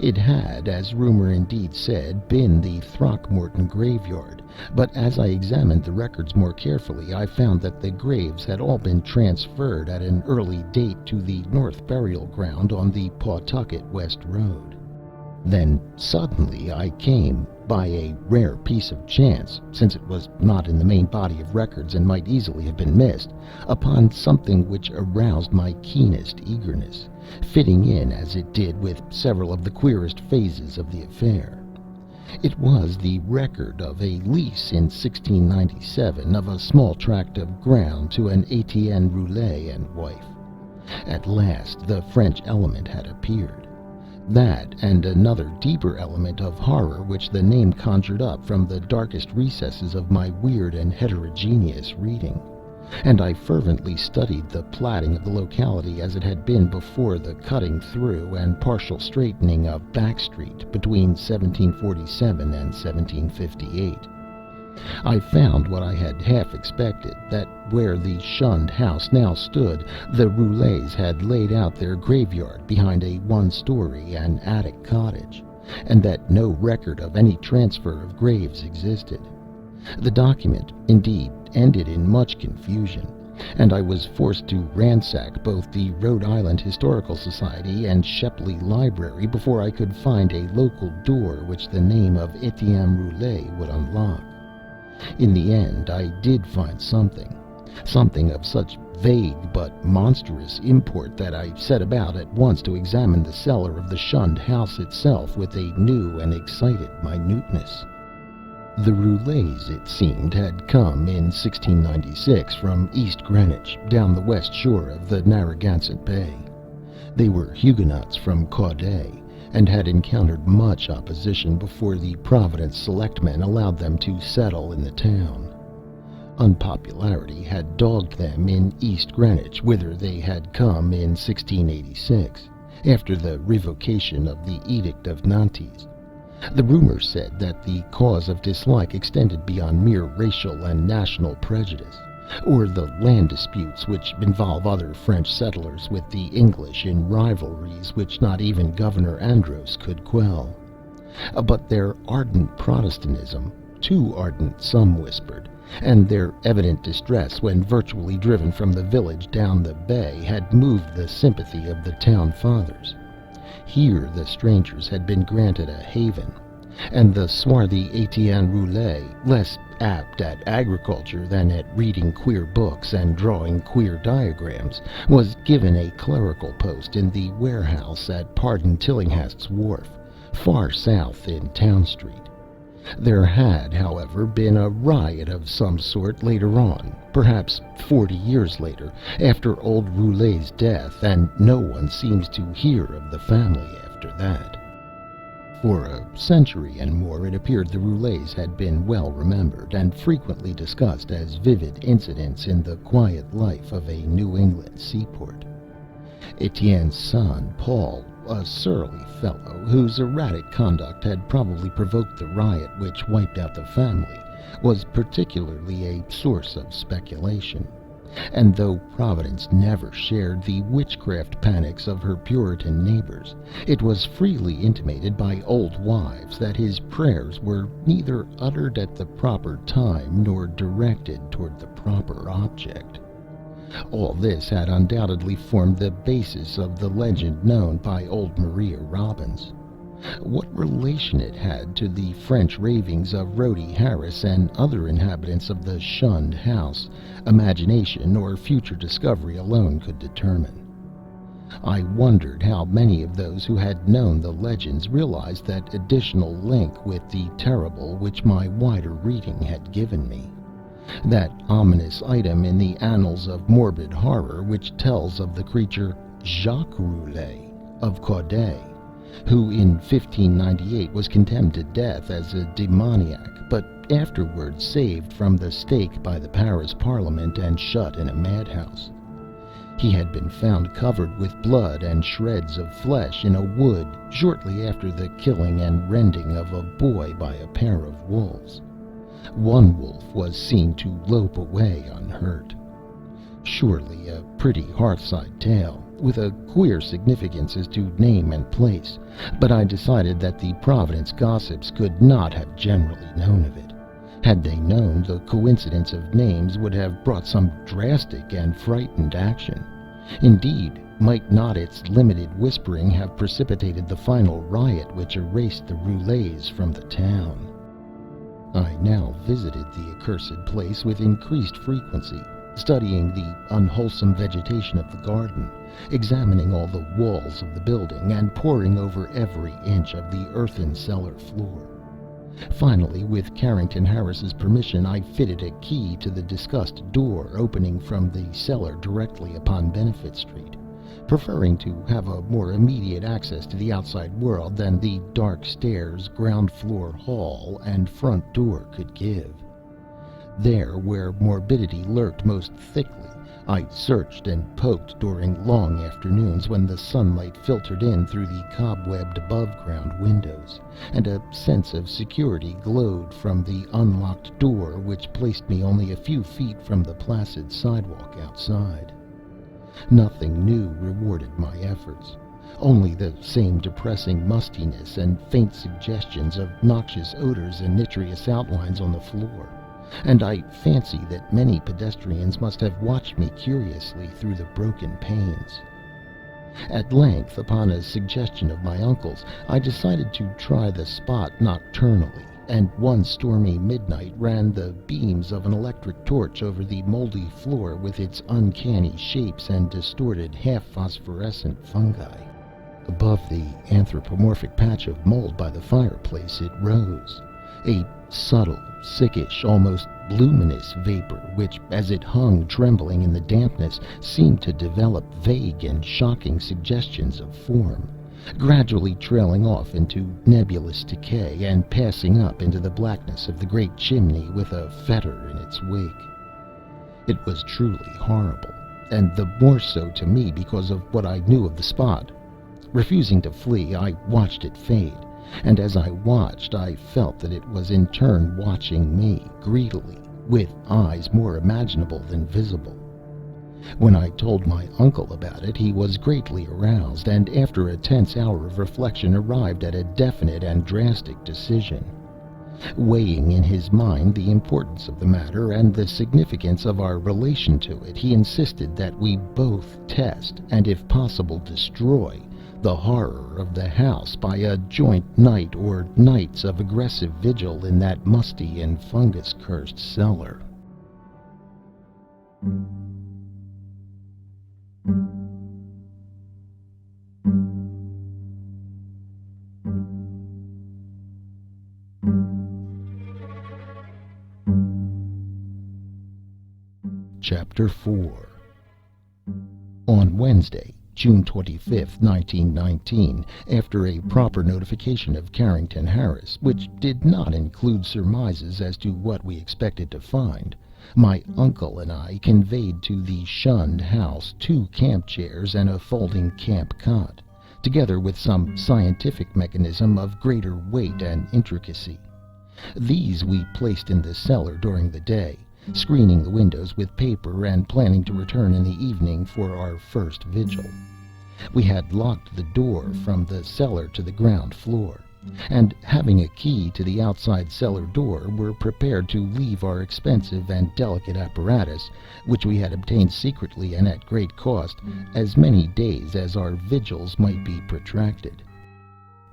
[SPEAKER 1] It had, as rumor indeed said, been the Throckmorton graveyard, but as I examined the records more carefully, I found that the graves had all been transferred at an early date to the North Burial Ground on the Pawtucket West Road. Then suddenly I came, by a rare piece of chance, since it was not in the main body of records and might easily have been missed, upon something which aroused my keenest eagerness, fitting in as it did with several of the queerest phases of the affair. It was the record of a lease in 1697 of a small tract of ground to an Etienne Roulet and wife. At last the French element had appeared. That, and another deeper element of horror which the name conjured up from the darkest recesses of my weird and heterogeneous reading. And I fervently studied the platting of the locality as it had been before the cutting through and partial straightening of Back Street between 1747 and 1758. I found what I had half expected, that where the Shunned House now stood, the Roulets had laid out their graveyard behind a one-story and attic cottage, and that no record of any transfer of graves existed. The document, indeed, ended in much confusion, and I was forced to ransack both the Rhode Island Historical Society and Shepley Library before I could find a local door which the name of Etienne Roulet would unlock. In the end, I did find something of such vague but monstrous import that I set about at once to examine the cellar of the Shunned House itself with a new and excited minuteness. The Roulets, it seemed, had come in 1696 from East Greenwich, down the west shore of the Narragansett Bay. They were Huguenots from Caudet, and had encountered much opposition before the Providence selectmen allowed them to settle in the town. Unpopularity had dogged them in East Greenwich, whither they had come in 1686, after the revocation of the Edict of Nantes. The rumor said that the cause of dislike extended beyond mere racial and national prejudice, or the land disputes which involve other French settlers with the English in rivalries which not even Governor Andros could quell. But their ardent Protestantism, too ardent some whispered, and their evident distress when virtually driven from the village down the bay had moved the sympathy of the town fathers. Here the strangers had been granted a haven, and the swarthy Etienne Roulet, less apt at agriculture than at reading queer books and drawing queer diagrams, was given a clerical post in the warehouse at Pardon Tillinghast's wharf, far south in Town Street. There had, however, been a riot of some sort later on, perhaps 40 years later, after old Roulet's death, and no one seems to hear of the family after that. For a century and more it appeared the Roulets had been well remembered, and frequently discussed as vivid incidents in the quiet life of a New England seaport. Etienne's son, Paul, a surly fellow, whose erratic conduct had probably provoked the riot which wiped out the family, was particularly a source of speculation. And though Providence never shared the witchcraft panics of her Puritan neighbors, it was freely intimated by old wives that his prayers were neither uttered at the proper time nor directed toward the proper object. All this had undoubtedly formed the basis of the legend known by old Maria Robbins. What relation it had to the French ravings of Rhodey Harris and other inhabitants of the Shunned House, imagination or future discovery alone could determine. I wondered how many of those who had known the legends realized that additional link with the terrible which my wider reading had given me. That ominous item in the annals of morbid horror which tells of the creature Jacques Roulet, of Caudet, who in 1598 was condemned to death as a demoniac, but afterwards saved from the stake by the Paris Parliament and shut in a madhouse. He had been found covered with blood and shreds of flesh in a wood shortly after the killing and rending of a boy by a pair of wolves. One wolf was seen to lope away unhurt. Surely a pretty hearthside tale, with a queer significance as to name and place, but I decided that the Providence gossips could not have generally known of it. Had they known, the coincidence of names would have brought some drastic and frightened action. Indeed, might not its limited whispering have precipitated the final riot which erased the roulets from the town? I now visited the accursed place with increased frequency, studying the unwholesome vegetation of the garden, examining all the walls of the building, and poring over every inch of the earthen cellar floor. Finally, with Carrington Harris's permission, I fitted a key to the discussed door opening from the cellar directly upon Benefit Street, preferring to have a more immediate access to the outside world than the dark stairs, ground floor hall, and front door could give. There, where morbidity lurked most thickly, I searched and poked during long afternoons when the sunlight filtered in through the cobwebbed above-ground windows, and a sense of security glowed from the unlocked door which placed me only a few feet from the placid sidewalk outside. Nothing new rewarded my efforts, only the same depressing mustiness and faint suggestions of noxious odors and nitrous outlines on the floor, and I fancy that many pedestrians must have watched me curiously through the broken panes. At length, upon a suggestion of my uncle's, I decided to try the spot nocturnally, and one stormy midnight ran the beams of an electric torch over the moldy floor with its uncanny shapes and distorted half-phosphorescent fungi. Above the anthropomorphic patch of mold by the fireplace it rose, a subtle, sickish, almost luminous vapor which, as it hung trembling in the dampness, seemed to develop vague and shocking suggestions of form, gradually trailing off into nebulous decay and passing up into the blackness of the great chimney with a fetor in its wake. It was truly horrible, and the more so to me because of what I knew of the spot. Refusing to flee, I watched it fade, and as I watched, I felt that it was in turn watching me greedily, with eyes more imaginable than visible. When I told my uncle about it, he was greatly aroused, and after a tense hour of reflection arrived at a definite and drastic decision. Weighing in his mind the importance of the matter and the significance of our relation to it, he insisted that we both test, and if possible destroy, the horror of the house by a joint night or nights of aggressive vigil in that musty and fungus-cursed cellar. Chapter 4. On Wednesday, June 25th, 1919, after a proper notification of Carrington Harris, which did not include surmises as to what we expected to find, my uncle and I conveyed to the Shunned House 2 camp chairs and a folding camp cot, together with some scientific mechanism of greater weight and intricacy. These we placed in the cellar during the day, screening the windows with paper and planning to return in the evening for our first vigil. We had locked the door from the cellar to the ground floor, and having a key to the outside cellar door, were prepared to leave our expensive and delicate apparatus, which we had obtained secretly and at great cost, as many days as our vigils might be protracted.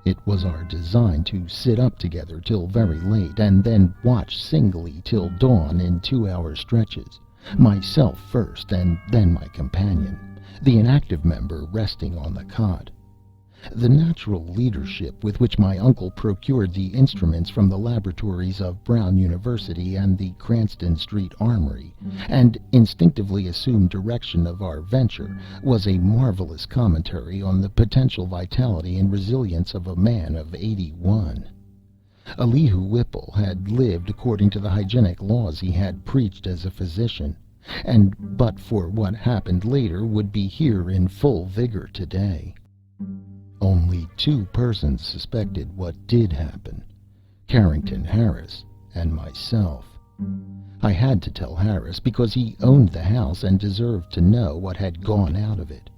[SPEAKER 1] It was our design to sit up together till very late, and then watch singly till dawn in 2-hour stretches, myself first and then my companion, the inactive member resting on the cot. The natural leadership with which my uncle procured the instruments from the laboratories of Brown University and the Cranston Street Armory, and instinctively assumed direction of our venture, was a marvelous commentary on the potential vitality and resilience of a man of 81. Elihu Whipple had lived according to the hygienic laws he had preached as a physician, and but for what happened later would be here in full vigor today. Only two persons suspected what did happen: Carrington Harris and myself. I had to tell Harris because he owned the house and deserved to know what had gone out of it.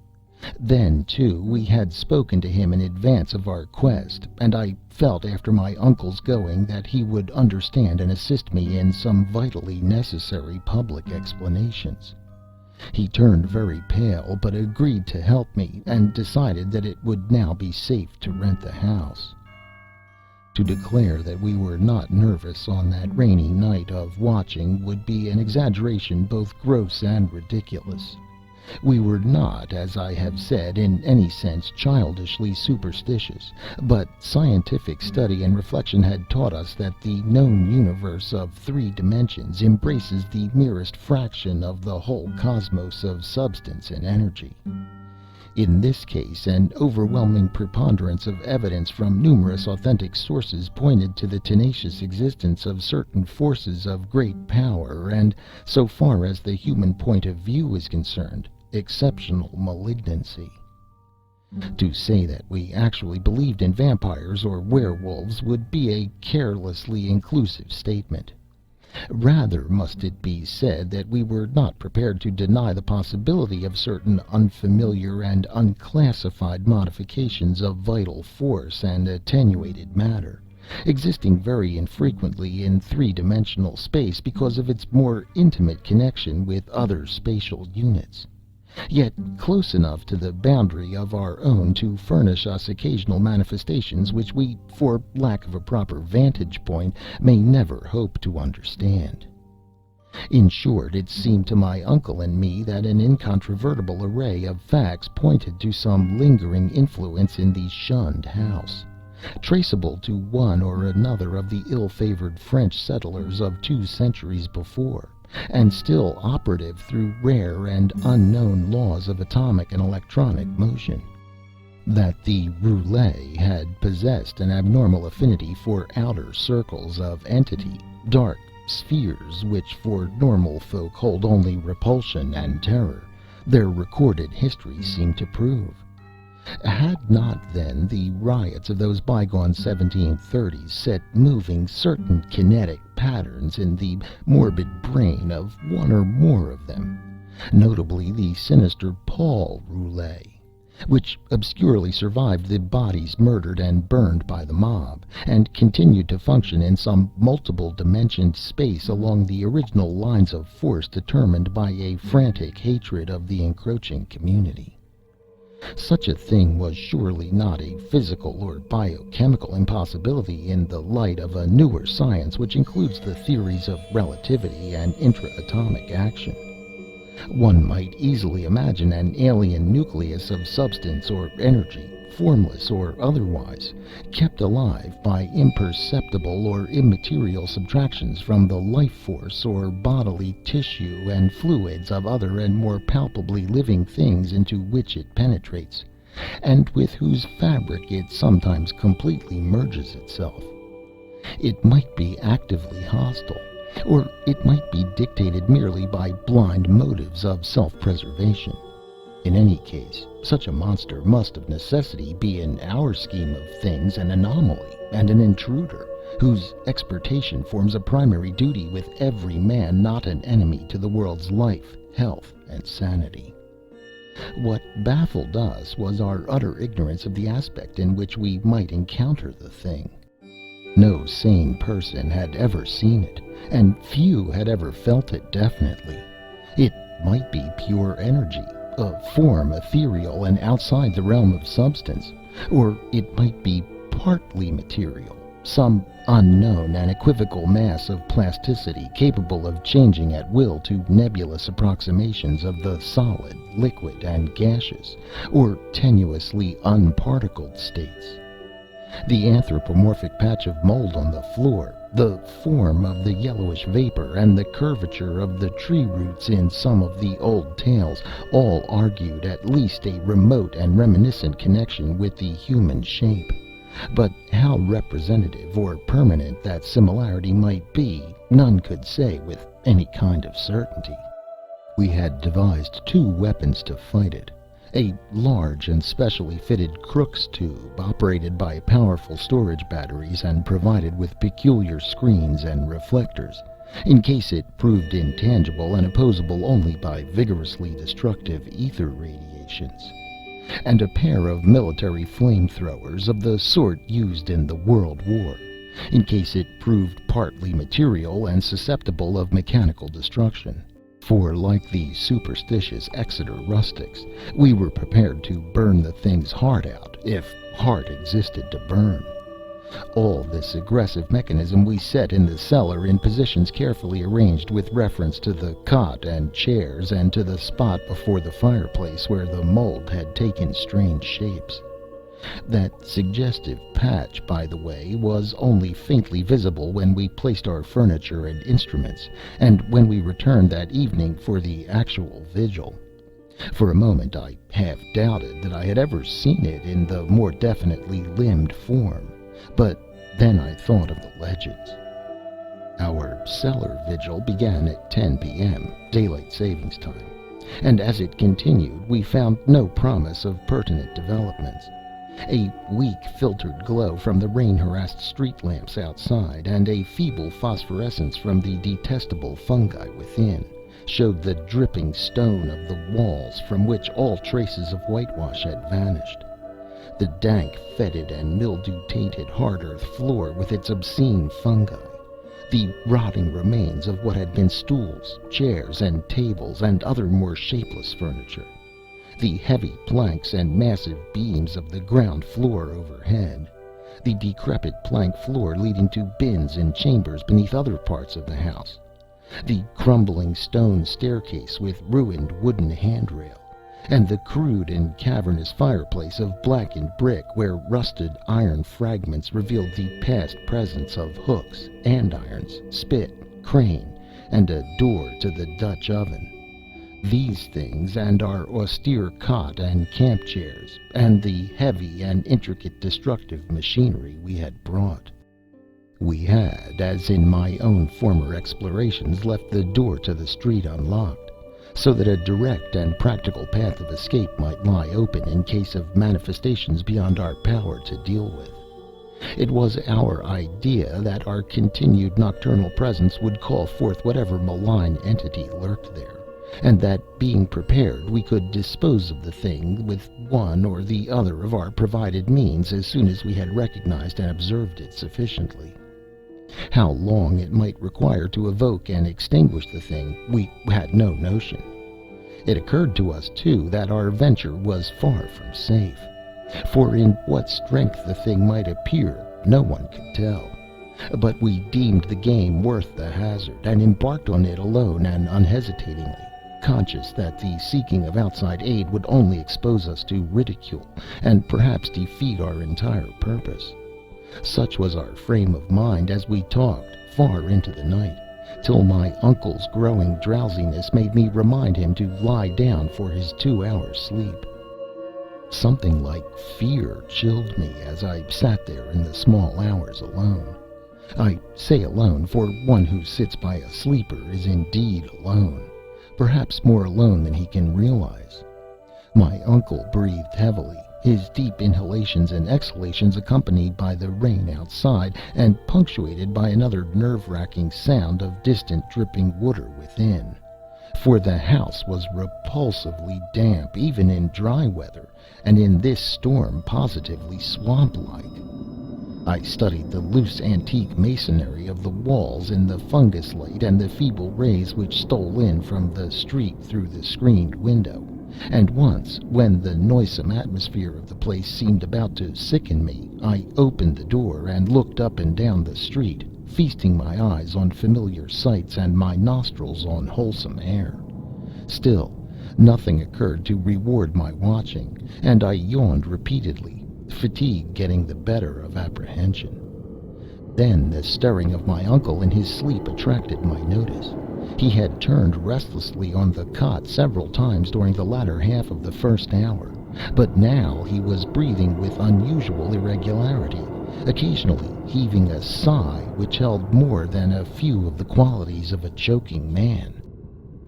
[SPEAKER 1] Then, too, we had spoken to him in advance of our quest, and I felt after my uncle's going that he would understand and assist me in some vitally necessary public explanations. He turned very pale, but agreed to help me, and decided that it would now be safe to rent the house. To declare that we were not nervous on that rainy night of watching would be an exaggeration both gross and ridiculous. We were not, as I have said, in any sense childishly superstitious, but scientific study and reflection had taught us that the known universe of 3 dimensions embraces the merest fraction of the whole cosmos of substance and energy. In this case, an overwhelming preponderance of evidence from numerous authentic sources pointed to the tenacious existence of certain forces of great power and, so far as the human point of view is concerned, exceptional malignancy. To say that we actually believed in vampires or werewolves would be a carelessly inclusive statement. Rather must it be said that we were not prepared to deny the possibility of certain unfamiliar and unclassified modifications of vital force and attenuated matter, existing very infrequently in 3-dimensional space because of its more intimate connection with other spatial units, yet close enough to the boundary of our own to furnish us occasional manifestations which we, for lack of a proper vantage point, may never hope to understand. In short, it seemed to my uncle and me that an incontrovertible array of facts pointed to some lingering influence in the Shunned House, traceable to one or another of the ill-favored French settlers of 2 centuries before, and still operative through rare and unknown laws of atomic and electronic motion. That the roulet had possessed an abnormal affinity for outer circles of entity, dark spheres which for normal folk hold only repulsion and terror, their recorded history seemed to prove. Had not, then, the riots of those bygone 1730s set moving certain kinetic patterns in the morbid brain of one or more of them, notably the sinister Paul Roulet, which obscurely survived the bodies murdered and burned by the mob, and continued to function in some multiple-dimensioned space along the original lines of force determined by a frantic hatred of the encroaching community? Such a thing was surely not a physical or biochemical impossibility in the light of a newer science which includes the theories of relativity and intra-atomic action. One might easily imagine an alien nucleus of substance or energy, formless or otherwise, kept alive by imperceptible or immaterial subtractions from the life force or bodily tissue and fluids of other and more palpably living things into which it penetrates, and with whose fabric it sometimes completely merges itself. It might be actively hostile, or it might be dictated merely by blind motives of self-preservation. In any case, such a monster must of necessity be in our scheme of things an anomaly and an intruder, whose extirpation forms a primary duty with every man not an enemy to the world's life, health, and sanity. What baffled us was our utter ignorance of the aspect in which we might encounter the thing. No sane person had ever seen it, and few had ever felt it definitely. It might be pure energy, a form ethereal and outside the realm of substance, or it might be partly material, some unknown and equivocal mass of plasticity capable of changing at will to nebulous approximations of the solid, liquid, and gaseous, or tenuously unparticled states. The anthropomorphic patch of mold on the floor, the form of the yellowish vapor, and the curvature of the tree roots in some of the old tales all argued at least a remote and reminiscent connection with the human shape. But how representative or permanent that similarity might be, none could say with any kind of certainty. We had devised two weapons to fight it. A large and specially fitted Crookes tube, operated by powerful storage batteries and provided with peculiar screens and reflectors, in case it proved intangible and opposable only by vigorously destructive ether radiations. And a pair of military flamethrowers of the sort used in the World War, in case it proved partly material and susceptible of mechanical destruction. For, like the superstitious Exeter rustics, we were prepared to burn the thing's heart out, if heart existed to burn. All this aggressive mechanism we set in the cellar in positions carefully arranged with reference to the cot and chairs and to the spot before the fireplace where the mold had taken strange shapes. That suggestive patch, by the way, was only faintly visible when we placed our furniture and instruments, and when we returned that evening for the actual vigil. For a moment I half doubted that I had ever seen it in the more definitely limbed form. But then I thought of the legends. Our cellar vigil began at 10 p.m., daylight savings time, and as it continued, we found no promise of pertinent developments. A weak filtered glow from the rain-harassed street lamps outside, and a feeble phosphorescence from the detestable fungi within, showed the dripping stone of the walls from which all traces of whitewash had vanished. The dank, fetid, and mildew-tainted hard earth floor with its obscene fungi, the rotting remains of what had been stools, chairs, and tables, and other more shapeless furniture, the heavy planks and massive beams of the ground floor overhead, the decrepit plank floor leading to bins and chambers beneath other parts of the house, the crumbling stone staircase with ruined wooden handrail, and the crude and cavernous fireplace of blackened brick where rusted iron fragments revealed the past presence of hooks, andirons, spit, crane, and a door to the Dutch oven. These things, and our austere cot and camp chairs, and the heavy and intricate destructive machinery we had brought. We had, as in my own former explorations, left the door to the street unlocked, so that a direct and practical path of escape might lie open in case of manifestations beyond our power to deal with. It was our idea that our continued nocturnal presence would call forth whatever malign entity lurked there, and that, being prepared, we could dispose of the thing with one or the other of our provided means as soon as we had recognized and observed it sufficiently. How long it might require to evoke and extinguish the thing, we had no notion. It occurred to us, too, that our venture was far from safe, for in what strength the thing might appear, no one could tell. But we deemed the game worth the hazard, and embarked on it alone and unhesitatingly, conscious that the seeking of outside aid would only expose us to ridicule, and perhaps defeat our entire purpose. Such was our frame of mind as we talked far into the night, till my uncle's growing drowsiness made me remind him to lie down for his 2 hours' sleep. Something like fear chilled me as I sat there in the small hours alone. I say alone, for one who sits by a sleeper is indeed alone, perhaps more alone than he can realize. My uncle breathed heavily, his deep inhalations and exhalations accompanied by the rain outside, and punctuated by another nerve-wracking sound of distant dripping water within. For the house was repulsively damp even in dry weather, and in this storm positively swamp-like. I studied the loose antique masonry of the walls in the fungus light and the feeble rays which stole in from the street through the screened window, And once, when the noisome atmosphere of the place seemed about to sicken me, I opened the door and looked up and down the street, feasting my eyes on familiar sights and my nostrils on wholesome air. Still, nothing occurred to reward my watching, and I yawned repeatedly, fatigue getting the better of apprehension. Then the stirring of my uncle in his sleep attracted my notice. He had turned restlessly on the cot several times during the latter half of the first hour, but now he was breathing with unusual irregularity, occasionally heaving a sigh which held more than a few of the qualities of a choking man.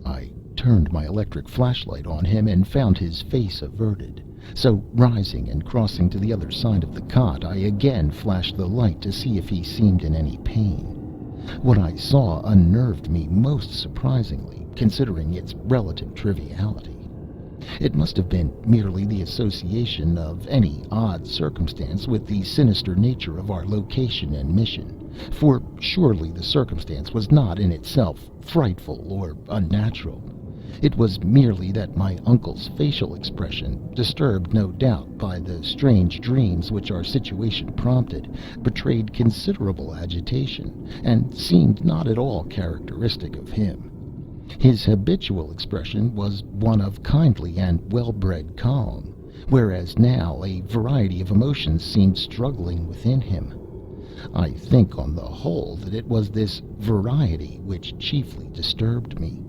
[SPEAKER 1] I turned my electric flashlight on him and found his face averted. So, rising and crossing to the other side of the cot, I again flashed the light to see if he seemed in any pain. What I saw unnerved me most surprisingly, considering its relative triviality. It must have been merely the association of any odd circumstance with the sinister nature of our location and mission, for surely the circumstance was not in itself frightful or unnatural. It was merely that my uncle's facial expression, disturbed no doubt by the strange dreams which our situation prompted, betrayed considerable agitation, and seemed not at all characteristic of him. His habitual expression was one of kindly and well-bred calm, whereas now a variety of emotions seemed struggling within him. I think on the whole that it was this variety which chiefly disturbed me.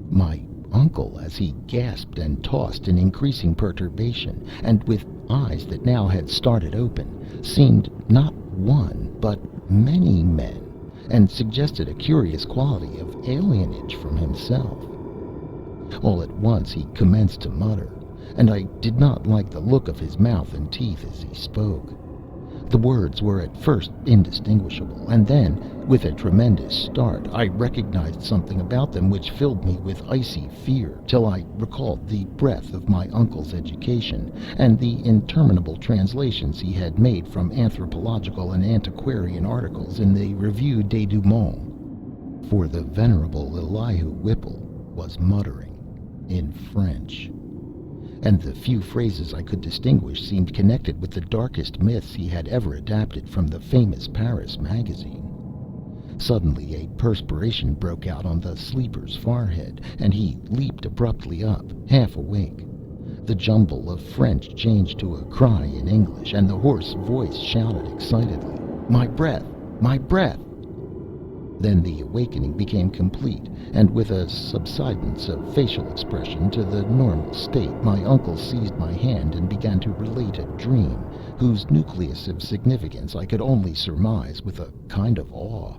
[SPEAKER 1] My uncle, as he gasped and tossed in increasing perturbation, and with eyes that now had started open, seemed not one but many men, and suggested a curious quality of alienage from himself. All at once he commenced to mutter, and I did not like the look of his mouth and teeth as he spoke. The words were at first indistinguishable, and then, with a tremendous start, I recognized something about them which filled me with icy fear, till I recalled the breadth of my uncle's education, and the interminable translations he had made from anthropological and antiquarian articles in the Revue des Deux Mondes. For the venerable Elihu Whipple was muttering in French, and the few phrases I could distinguish seemed connected with the darkest myths he had ever adapted from the famous Paris magazine. Suddenly a perspiration broke out on the sleeper's forehead, and he leaped abruptly up, half awake. The jumble of French changed to a cry in English, and the hoarse voice shouted excitedly, "My breath! My breath!" Then the awakening became complete, and with a subsidence of facial expression to the normal state, my uncle seized my hand and began to relate a dream, whose nucleus of significance I could only surmise with a kind of awe.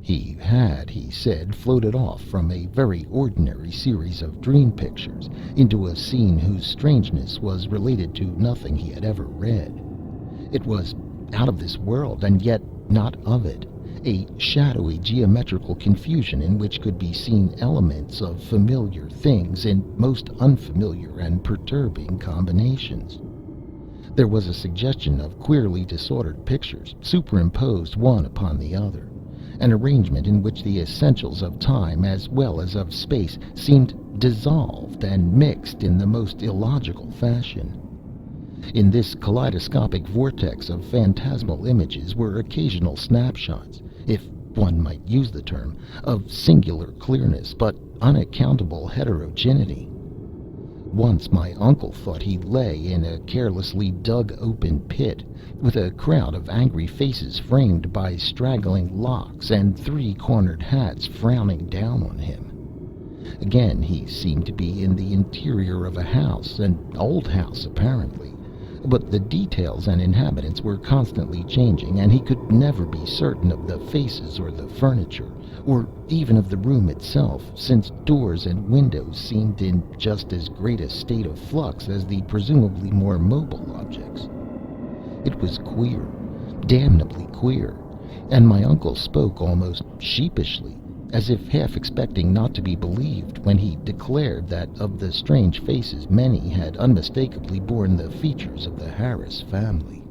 [SPEAKER 1] He had, he said, floated off from a very ordinary series of dream pictures into a scene whose strangeness was related to nothing he had ever read. It was out of this world, and yet not of it. A shadowy geometrical confusion in which could be seen elements of familiar things in most unfamiliar and perturbing combinations. There was a suggestion of queerly disordered pictures superimposed one upon the other, an arrangement in which the essentials of time as well as of space seemed dissolved and mixed in the most illogical fashion. In this kaleidoscopic vortex of phantasmal images were occasional snapshots, if one might use the term, of singular clearness but unaccountable heterogeneity. Once my uncle thought he lay in a carelessly dug open pit, with a crowd of angry faces framed by straggling locks and three-cornered hats frowning down on him. Again he seemed to be in the interior of a house, an old house apparently, but the details and inhabitants were constantly changing, and he could never be certain of the faces or the furniture, or even of the room itself, since doors and windows seemed in just as great a state of flux as the presumably more mobile objects. It was queer, damnably queer, and my uncle spoke almost sheepishly, as if half expecting not to be believed, when he declared that of the strange faces many had unmistakably borne the features of the Harris family.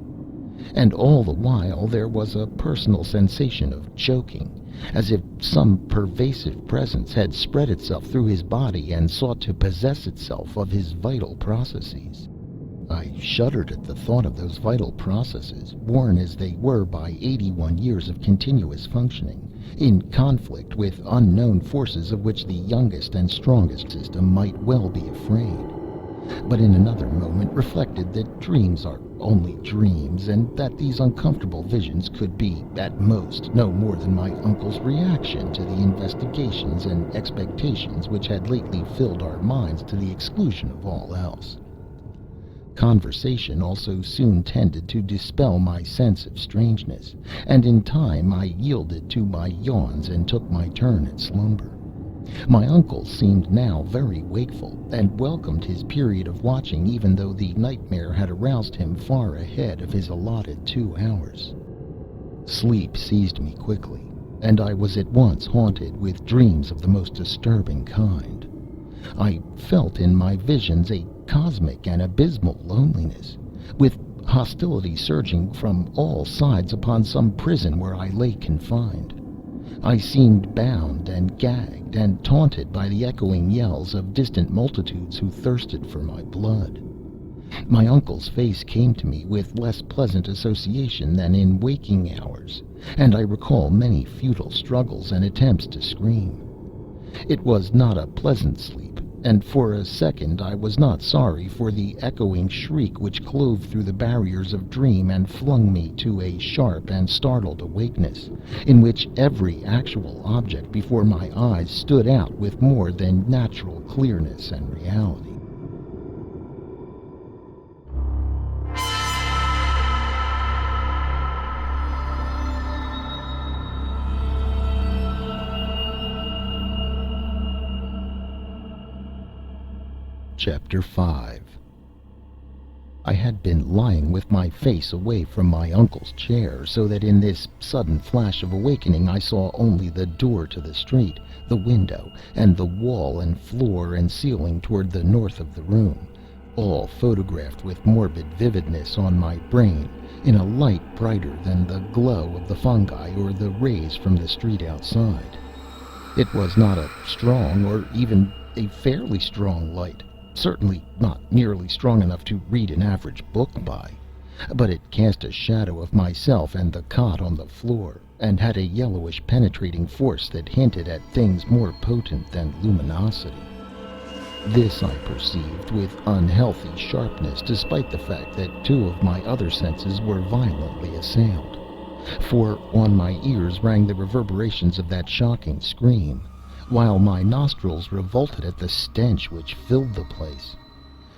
[SPEAKER 1] And all the while there was a personal sensation of choking, as if some pervasive presence had spread itself through his body and sought to possess itself of his vital processes. I shuddered at the thought of those vital processes, worn as they were by 81 years of continuous functioning, in conflict with unknown forces of which the youngest and strongest system might well be afraid. But in another moment reflected that dreams are only dreams, and that these uncomfortable visions could be, at most, no more than my uncle's reaction to the investigations and expectations which had lately filled our minds to the exclusion of all else. Conversation also soon tended to dispel my sense of strangeness, and in time I yielded to my yawns and took my turn at slumber. My uncle seemed now very wakeful, and welcomed his period of watching, even though the nightmare had aroused him far ahead of his allotted 2 hours. Sleep seized me quickly, and I was at once haunted with dreams of the most disturbing kind. I felt in my visions a cosmic and abysmal loneliness, with hostility surging from all sides upon some prison where I lay confined. I seemed bound and gagged and taunted by the echoing yells of distant multitudes who thirsted for my blood. My uncle's face came to me with less pleasant association than in waking hours, and I recall many futile struggles and attempts to scream. It was not a pleasant sleep, and for a second I was not sorry for the echoing shriek which clove through the barriers of dream and flung me to a sharp and startled awakeness, in which every actual object before my eyes stood out with more than natural clearness and reality. Chapter 5. I had been lying with my face away from my uncle's chair, so that in this sudden flash of awakening I saw only the door to the street, the window, and the wall and floor and ceiling toward the north of the room, all photographed with morbid vividness on my brain, in a light brighter than the glow of the fungi or the rays from the street outside. It was not a strong or even a fairly strong light, certainly not nearly strong enough to read an average book by, but it cast a shadow of myself and the cot on the floor, and had a yellowish penetrating force that hinted at things more potent than luminosity. This I perceived with unhealthy sharpness, despite the fact that 2 of my other senses were violently assailed, for on my ears rang the reverberations of that shocking scream, while my nostrils revolted at the stench which filled the place.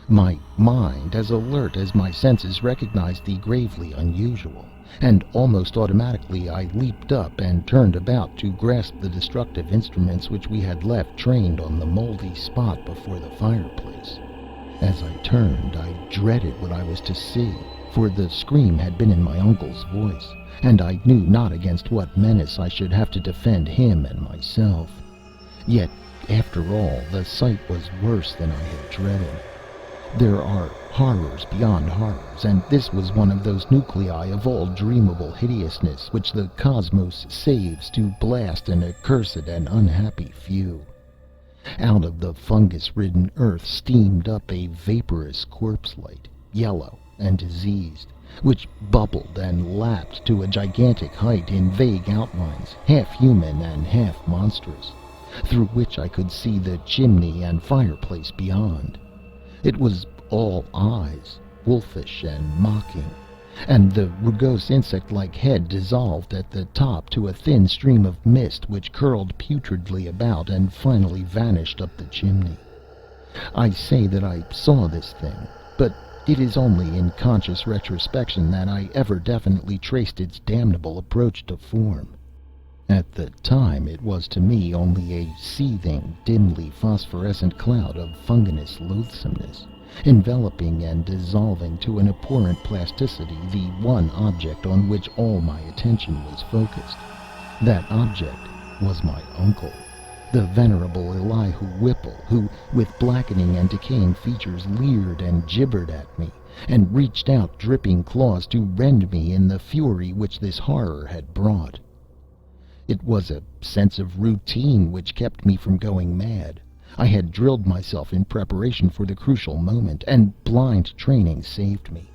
[SPEAKER 1] My mind, as alert as my senses, recognized the gravely unusual, and almost automatically I leaped up and turned about to grasp the destructive instruments which we had left trained on the moldy spot before the fireplace. As I turned, I dreaded what I was to see, for the scream had been in my uncle's voice, and I knew not against what menace I should have to defend him and myself. Yet, after all, the sight was worse than I had dreaded. There are horrors beyond horrors, and this was one of those nuclei of all dreamable hideousness which the cosmos saves to blast an accursed and unhappy few. Out of the fungus-ridden earth steamed up a vaporous corpse-light, yellow and diseased, which bubbled and lapped to a gigantic height in vague outlines, half human and half monstrous, through which I could see the chimney and fireplace beyond. It was all eyes, wolfish and mocking, and the rugose insect-like head dissolved at the top to a thin stream of mist which curled putridly about and finally vanished up the chimney. I say that I saw this thing, but it is only in conscious retrospection that I ever definitely traced its damnable approach to form. At the time it was to me only a seething, dimly phosphorescent cloud of funginous loathsomeness, enveloping and dissolving to an abhorrent plasticity the one object on which all my attention was focused. That object was my uncle, the venerable Elihu Whipple, who, with blackening and decaying features, leered and gibbered at me, and reached out dripping claws to rend me in the fury which this horror had brought. It was a sense of routine which kept me from going mad. I had drilled myself in preparation for the crucial moment, and blind training saved me.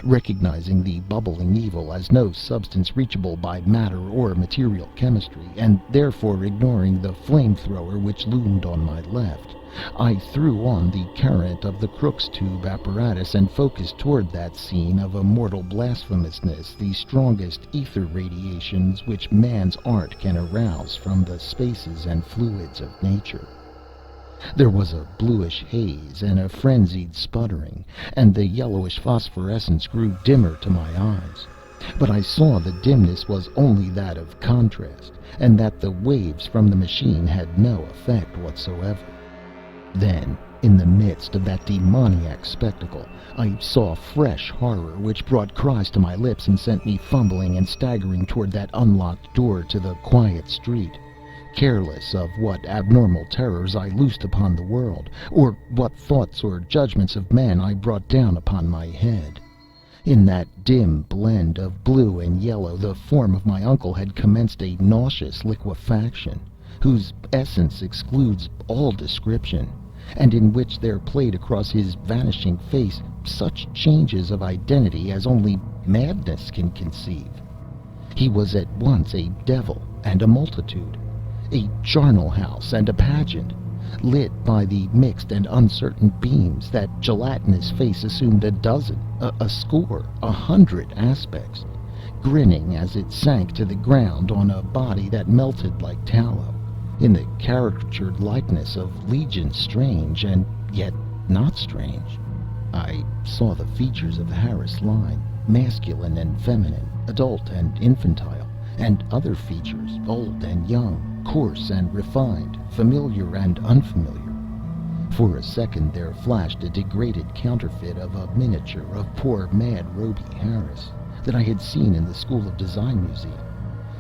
[SPEAKER 1] Recognizing the bubbling evil as no substance reachable by matter or material chemistry, and therefore ignoring the flamethrower which loomed on my left, I threw on the current of the Crookes tube apparatus and focused toward that scene of immortal blasphemousness, the strongest ether radiations which man's art can arouse from the spaces and fluids of nature. There was a bluish haze and a frenzied sputtering, and the yellowish phosphorescence grew dimmer to my eyes. But I saw the dimness was only that of contrast, and that the waves from the machine had no effect whatsoever. Then, in the midst of that demoniac spectacle, I saw fresh horror which brought cries to my lips and sent me fumbling and staggering toward that unlocked door to the quiet street, careless of what abnormal terrors I loosed upon the world, or what thoughts or judgments of men I brought down upon my head. In that dim blend of blue and yellow, the form of my uncle had commenced a nauseous liquefaction, whose essence excludes all description, and in which there played across his vanishing face such changes of identity as only madness can conceive. He was at once a devil and a multitude, a charnel house and a pageant, lit by the mixed and uncertain beams. That gelatinous face assumed a dozen, a score, 100 aspects, grinning as it sank to the ground on a body that melted like tallow, in the caricatured likeness of legions strange and yet not strange. I saw the features of the Harris line, masculine and feminine, adult and infantile, and other features, old and young, coarse and refined, familiar and unfamiliar. For a second there flashed a degraded counterfeit of a miniature of poor mad Rhoby Harris that I had seen in the School of Design Museum,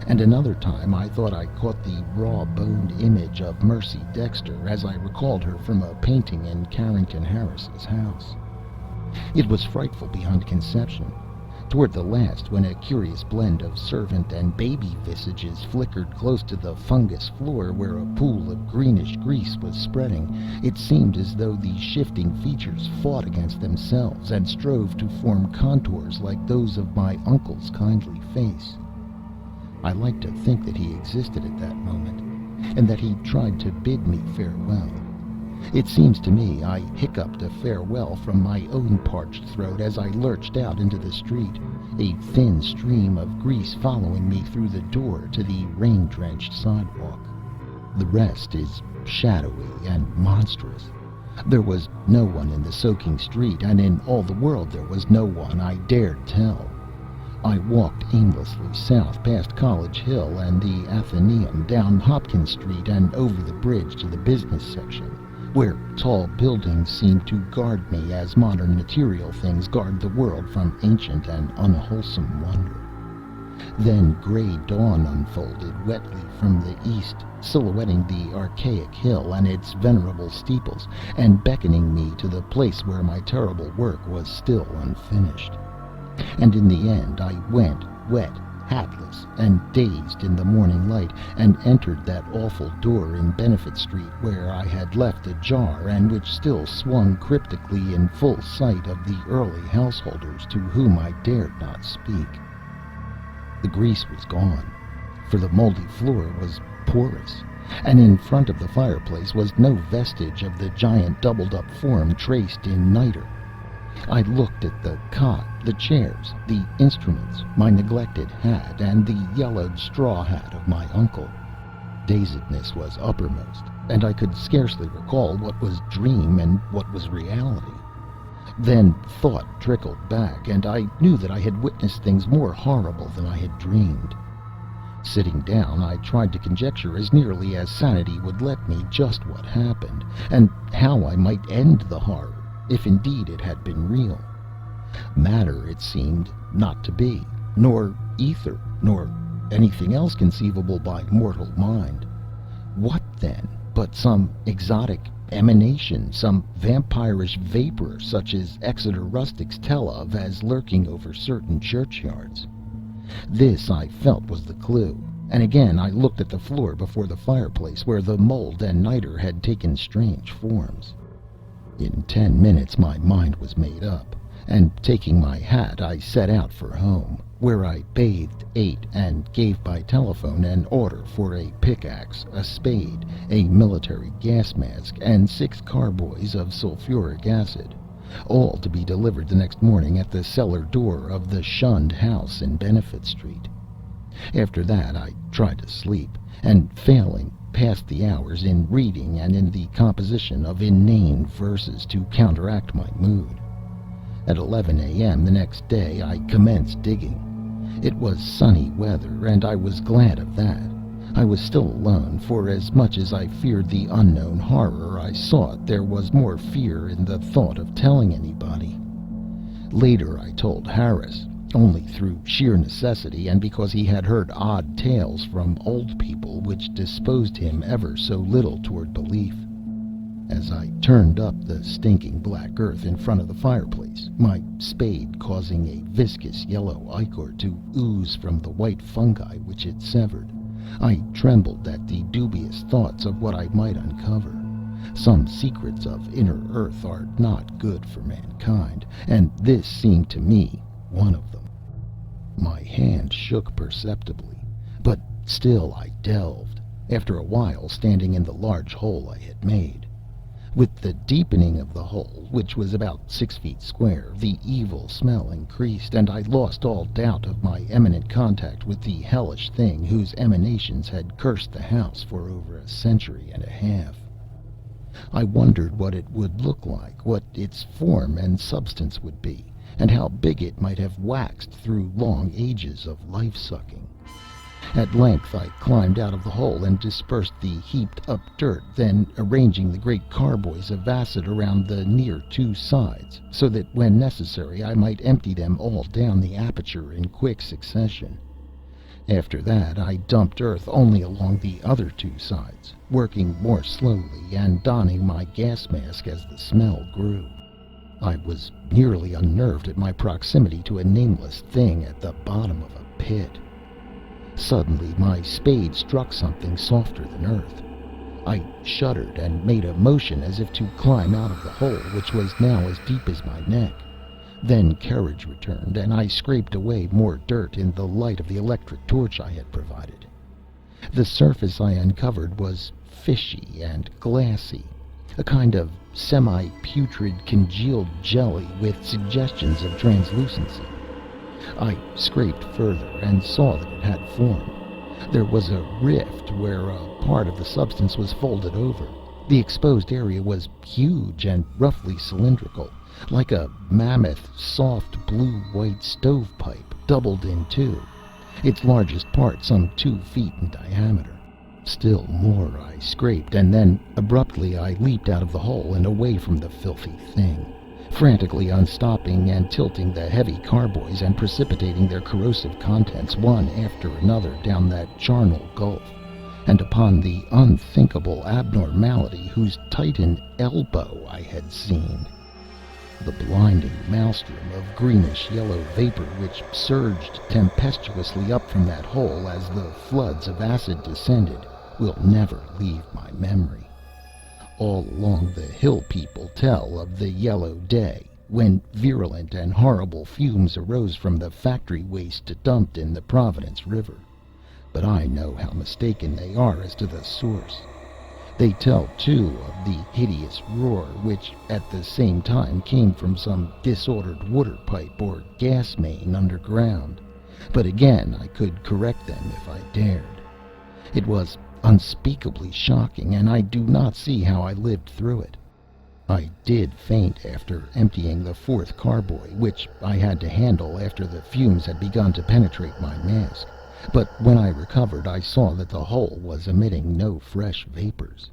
[SPEAKER 1] and another time I thought I caught the raw-boned image of Mercy Dexter as I recalled her from a painting in Carrington Harris's house. It was frightful beyond conception. Toward the last, when a curious blend of servant and baby visages flickered close to the fungus floor where a pool of greenish grease was spreading, it seemed as though the shifting features fought against themselves and strove to form contours like those of my uncle's kindly face. I liked to think that he existed at that moment, and that he tried to bid me farewell. It seems to me I hiccuped a farewell from my own parched throat as I lurched out into the street, a thin stream of grease following me through the door to the rain-drenched sidewalk. The rest is shadowy and monstrous. There was no one in the soaking street, and in all the world there was no one I dared tell. I walked aimlessly south past College Hill and the Athenaeum, down Hopkins Street and over the bridge to the business section, where tall buildings seemed to guard me as modern material things guard the world from ancient and unwholesome wonder. Then gray dawn unfolded wetly from the east, silhouetting the archaic hill and its venerable steeples, and beckoning me to the place where my terrible work was still unfinished. And in the end I went, wet, hatless, and dazed in the morning light, and entered that awful door in Benefit Street where I had left ajar, and which still swung cryptically in full sight of the early householders to whom I dared not speak. The grease was gone, for the moldy floor was porous, and in front of the fireplace was no vestige of the giant doubled-up form traced in nitre. I looked at the cot, the chairs, the instruments, my neglected hat, and the yellowed straw hat of my uncle. Dazedness was uppermost, and I could scarcely recall what was dream and what was reality. Then thought trickled back, and I knew that I had witnessed things more horrible than I had dreamed. Sitting down, I tried to conjecture as nearly as sanity would let me just what happened, and how I might end the horror, if indeed it had been real. Matter, it seemed, not to be, nor ether, nor anything else conceivable by mortal mind. What, then, but some exotic emanation, some vampirish vapor such as Exeter rustics tell of as lurking over certain churchyards? This I felt was the clue, and again I looked at the floor before the fireplace, where the mold and niter had taken strange forms. In 10 minutes my mind was made up, and taking my hat I set out for home, where I bathed, ate, and gave by telephone an order for a pickaxe, a spade, a military gas mask, and 6 carboys of sulfuric acid, all to be delivered the next morning at the cellar door of the Shunned House in Benefit Street. After that I tried to sleep, and failing, passed the hours in reading and in the composition of inane verses to counteract my mood. At 11 a.m. the next day I commenced digging. It was sunny weather, and I was glad of that. I was still alone, for as much as I feared the unknown horror I sought, there was more fear in the thought of telling anybody. Later I told Harris, only through sheer necessity, and because he had heard odd tales from old people which disposed him ever so little toward belief. As I turned up the stinking black earth in front of the fireplace, my spade causing a viscous yellow ichor to ooze from the white fungi which it severed, I trembled at the dubious thoughts of what I might uncover. Some secrets of inner earth are not good for mankind, and this seemed to me one of them. My hand shook perceptibly, but still I delved, after a while standing in the large hole I had made. With the deepening of the hole, which was about 6 feet square, the evil smell increased, and I lost all doubt of my imminent contact with the hellish thing whose emanations had cursed the house for over a century and a half. I wondered what it would look like, what its form and substance would be, and how big it might have waxed through long ages of life-sucking. At length I climbed out of the hole and dispersed the heaped-up dirt, then arranging the great carboys of acid around the near 2 sides, so that when necessary I might empty them all down the aperture in quick succession. After that I dumped earth only along the other 2 sides, working more slowly and donning my gas mask as the smell grew. I was nearly unnerved at my proximity to a nameless thing at the bottom of a pit. Suddenly my spade struck something softer than earth. I shuddered and made a motion as if to climb out of the hole, which was now as deep as my neck. Then courage returned, and I scraped away more dirt in the light of the electric torch I had provided. The surface I uncovered was fishy and glassy, a kind of semi-putrid congealed jelly with suggestions of translucency. I scraped further and saw that it had form. There was a rift where a part of the substance was folded over. The exposed area was huge and roughly cylindrical, like a mammoth, soft blue-white stovepipe, doubled in 2, its largest part some 2 feet in diameter. Still more I scraped, and then abruptly I leaped out of the hole and away from the filthy thing, frantically unstopping and tilting the heavy carboys and precipitating their corrosive contents one after another down that charnel gulf, and upon the unthinkable abnormality whose Titan elbow I had seen. The blinding maelstrom of greenish-yellow vapor which surged tempestuously up from that hole as the floods of acid descended will never leave my memory. All along the hill people tell of the yellow day, when virulent and horrible fumes arose from the factory waste dumped in the Providence River. But I know how mistaken they are as to the source. They tell, too, of the hideous roar which at the same time came from some disordered water pipe or gas main underground. But again I could correct them if I dared. It was unspeakably shocking, and I do not see how I lived through it. I did faint after emptying the 4th carboy, which I had to handle after the fumes had begun to penetrate my mask. But when I recovered, I saw that the hole was emitting no fresh vapors.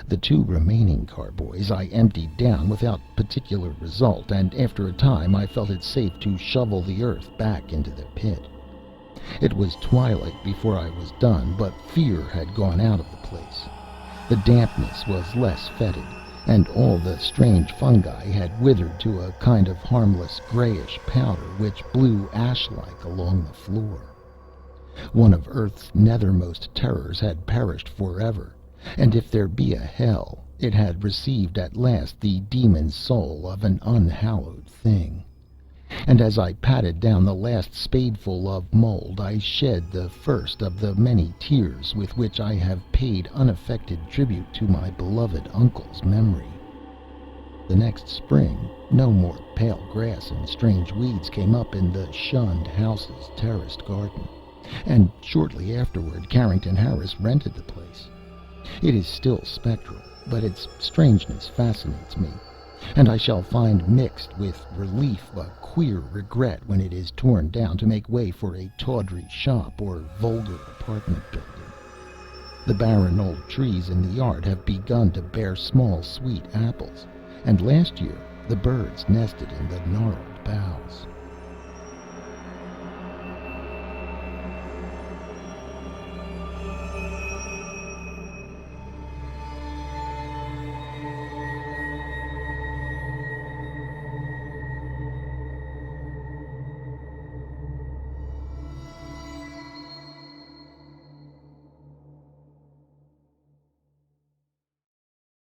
[SPEAKER 1] The 2 remaining carboys I emptied down without particular result, and after a time I felt it safe to shovel the earth back into the pit. It was twilight before I was done, but fear had gone out of the place. The dampness was less fetid, and all the strange fungi had withered to a kind of harmless grayish powder which blew ash-like along the floor. One of Earth's nethermost terrors had perished forever, and if there be a hell, it had received at last the demon soul of an unhallowed thing. And as I patted down the last spadeful of mold, I shed the first of the many tears with which I have paid unaffected tribute to my beloved uncle's memory. The next spring, no more pale grass and strange weeds came up in the Shunned House's terraced garden, and shortly afterward Carrington Harris rented the place. It is still spectral, but its strangeness fascinates me, and I shall find mixed with relief a queer regret when it is torn down to make way for a tawdry shop or vulgar apartment building. The barren old trees in the yard have begun to bear small sweet apples, and last year the birds nested in the gnarled boughs.